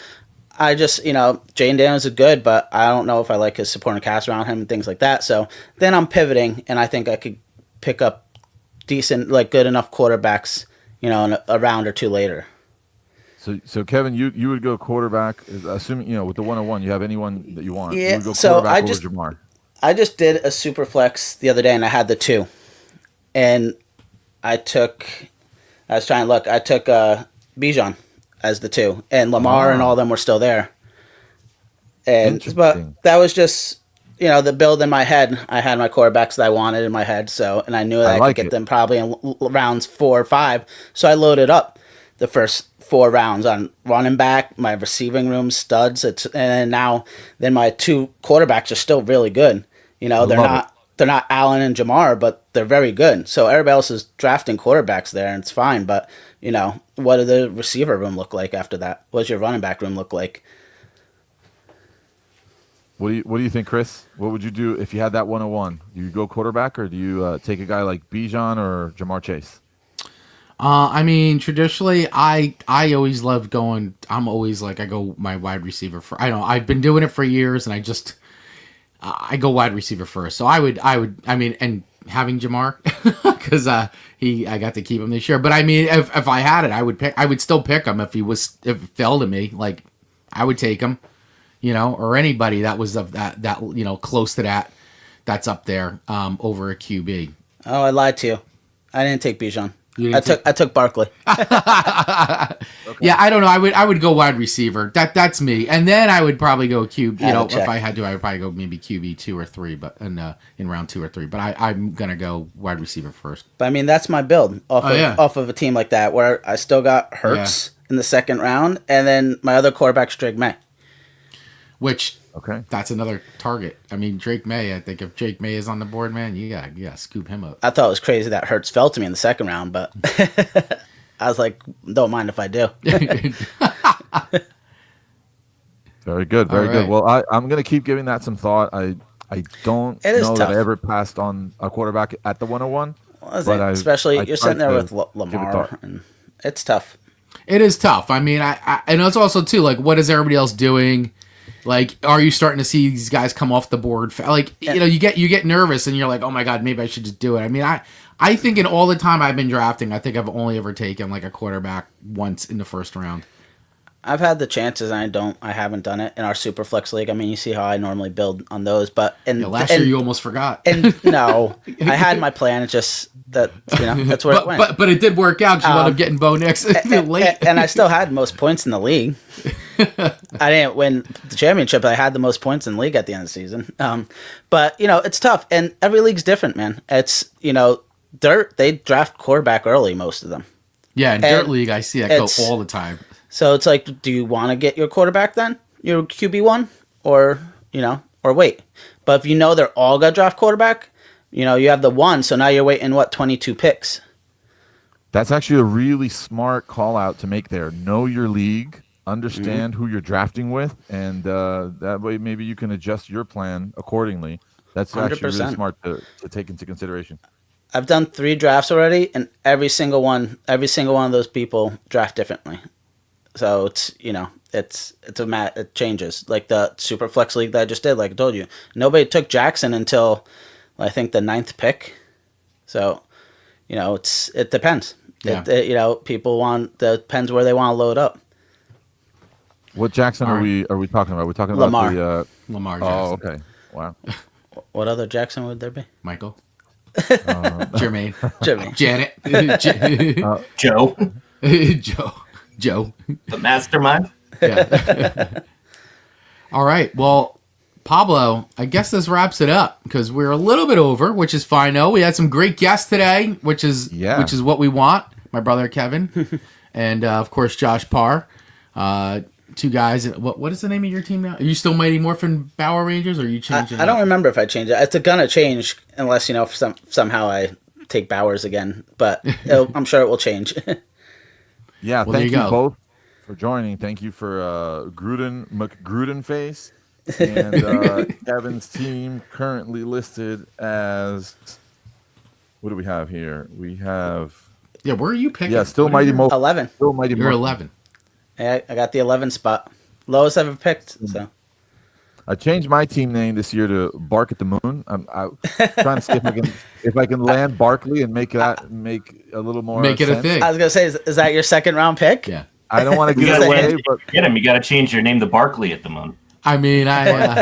I just, Jane Daniels is good, but I don't know if I like his supporting cast around him and things like that. So then I'm pivoting, and I think I could pick up decent, like good enough quarterbacks, in a round or 2 later. So Kevin, you would go quarterback, assuming with the 101 you have anyone that you want. Yeah. You would go quarterback over Jamar. I just did a super flex the other day, and I had the 2, and I took Bijan as the 2, and Lamar and all of them were still there. But that was just the build in my head. I had my quarterbacks that I wanted in my head, and I knew that I could get them probably in rounds 4 or 5. So I loaded up the first 4 rounds on running back, my receiving room studs, and then my 2 quarterbacks are still really good. They're not Allen and Jamar, but they're very good. So everybody else is drafting quarterbacks there, and it's fine. But what does the receiver room look like after that? What does your running back room look like? What do you think, Chris? What would you do if you had that 101? Do you go quarterback, or do you take a guy like Bijan or Jamar Chase? I mean, traditionally, I always love going. I'm always like I go my wide receiver for. I don't know. I've been doing it for years, and I go wide receiver first. So I would. I mean, and having Jamar because I got to keep him this year. But I mean, if I had it, I would still pick him if it fell to me. Like I would take him, or anybody that was of that close to that. That's up there over a QB. Oh, I lied to you. I didn't take Bijan. I took Barkley. Okay. Yeah, I don't know. I would go wide receiver. That's me. And then I would probably go QB. If I had to, I would probably go maybe QB 2 or 3, but in round 2 or 3. But I'm gonna go wide receiver first. But I mean, that's my build off of a team like that, where I still got Hurts in the 2nd round, and then my other quarterback's Drake May. Which that's another target. I mean, Drake May. I think if Drake May is on the board, man, you gotta scoop him up. I thought it was crazy that Hurts fell to me in the 2nd round, but I was like, don't mind if I do. Very good, very good. Well, I'm gonna keep giving that some thought. I don't know that I ever passed on a quarterback at the 101. Especially you're sitting there with Lamar, and it's tough. It is tough. I mean, I and it's also too like, what is everybody else doing? Like, are you starting to see these guys come off the board? Like, you get nervous and you're like, oh my God, maybe I should just do it. I mean, I think in all the time I've been drafting, I think I've only ever taken like a quarterback once in the 1st round. I've had the chances, and I haven't done it in our super flex league. I mean, you see how I normally build on those, but last year you almost forgot. And no, I had my plan. It's just that that's where it went. But it did work out. You wound up getting Bo Nix late, and I still had most points in the league. I didn't win the championship. I had the most points in the league at the end of the season. But it's tough, and every league's different, man. It's Dirt. They draft quarterback early, most of them. Yeah, in Dirt League, I see that go all the time. So it's like, do you want to get your quarterback then? Your QB1? Or wait. But if they're all going to draft quarterback, you have the 1, so now you're waiting, 22 picks? That's actually a really smart call out to make there. Know your league, understand who you're drafting with, and that way maybe you can adjust your plan accordingly. That's 100%. Actually really smart to take into consideration. I've done 3 drafts already, and every single one of those people draft differently. So it's it changes. Like the super flex league that I just did, like I told you, nobody took Jackson until I think the 9th pick. So it depends. Yeah. People depends where they want to load up. What Jackson are we talking about? Are we talking about Lamar. the Lamar Jackson. Oh, okay. Wow. What other Jackson would there be? Michael. Jermaine. Janet. Joe. Joe. The mastermind. Yeah. All right. Well, Pablo, I guess this wraps it up because we're a little bit over, which is fine. No, we had some great guests today, which is what we want. My brother Kevin, and of course Josh Parr, two guys. What is the name of your team now? Are you still Mighty Morphin Power Rangers, or are you changing? I don't remember if I changed it. It's gonna change unless somehow I take Bowers again, but I'm sure it will change. Yeah, well, thank you both for joining. Thank you for McGruden Face and Kevin's team currently listed as. What do we have here? We have. Yeah, where are you picking? Yeah, still Mighty Morphin. 11. Still Mighty Morphin. You're 11. Yeah, I got the 11 spot. Lowest I've ever picked. So I changed my team name this year to Bark at the Moon. I'm trying to see if I can land Barkley and make a little more. Make it sense. a thing. I was gonna say, is that your second round pick? Yeah. I don't want to give it away, but Get him. You got to change your name to Barkley at the Moon. I mean, I'm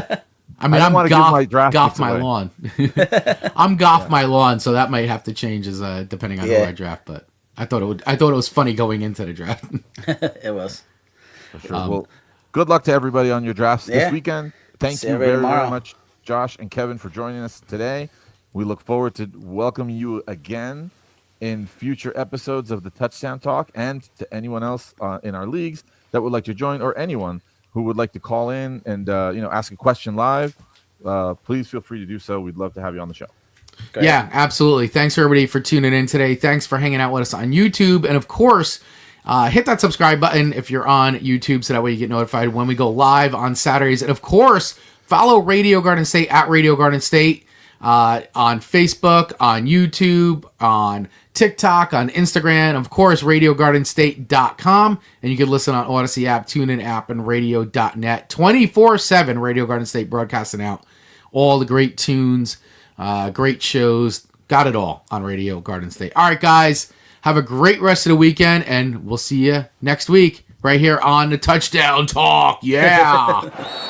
Goff my lawn. I'm Goff my lawn, so that might have to change as depending on who I draft. But I thought it was funny going into the draft. It was. For sure. Well, good luck to everybody on your drafts this weekend. Thank you very much, Josh and Kevin, for joining us today. We look forward to welcoming you again in future episodes of the Touchdown Talk, and to anyone else in our leagues that would like to join, or anyone who would like to call in and ask a question live. Please feel free to do so. We'd love to have you on the show. Great. Yeah, absolutely. Thanks everybody for tuning in today. Thanks for hanging out with us on YouTube, and of course, hit that subscribe button if you're on YouTube, so that way you get notified when we go live on Saturdays. And of course, follow Radio Garden State at Radio Garden State on Facebook, on YouTube, on TikTok, on Instagram, of course, RadioGardenState.com, and you can listen on Odyssey app, TuneIn app, and Radio.net 24/7. Radio Garden State broadcasting out all the great tunes, great shows, got it all on Radio Garden State. All right, guys, have a great rest of the weekend, and we'll see you next week right here on the Touchdown Talk. Yeah.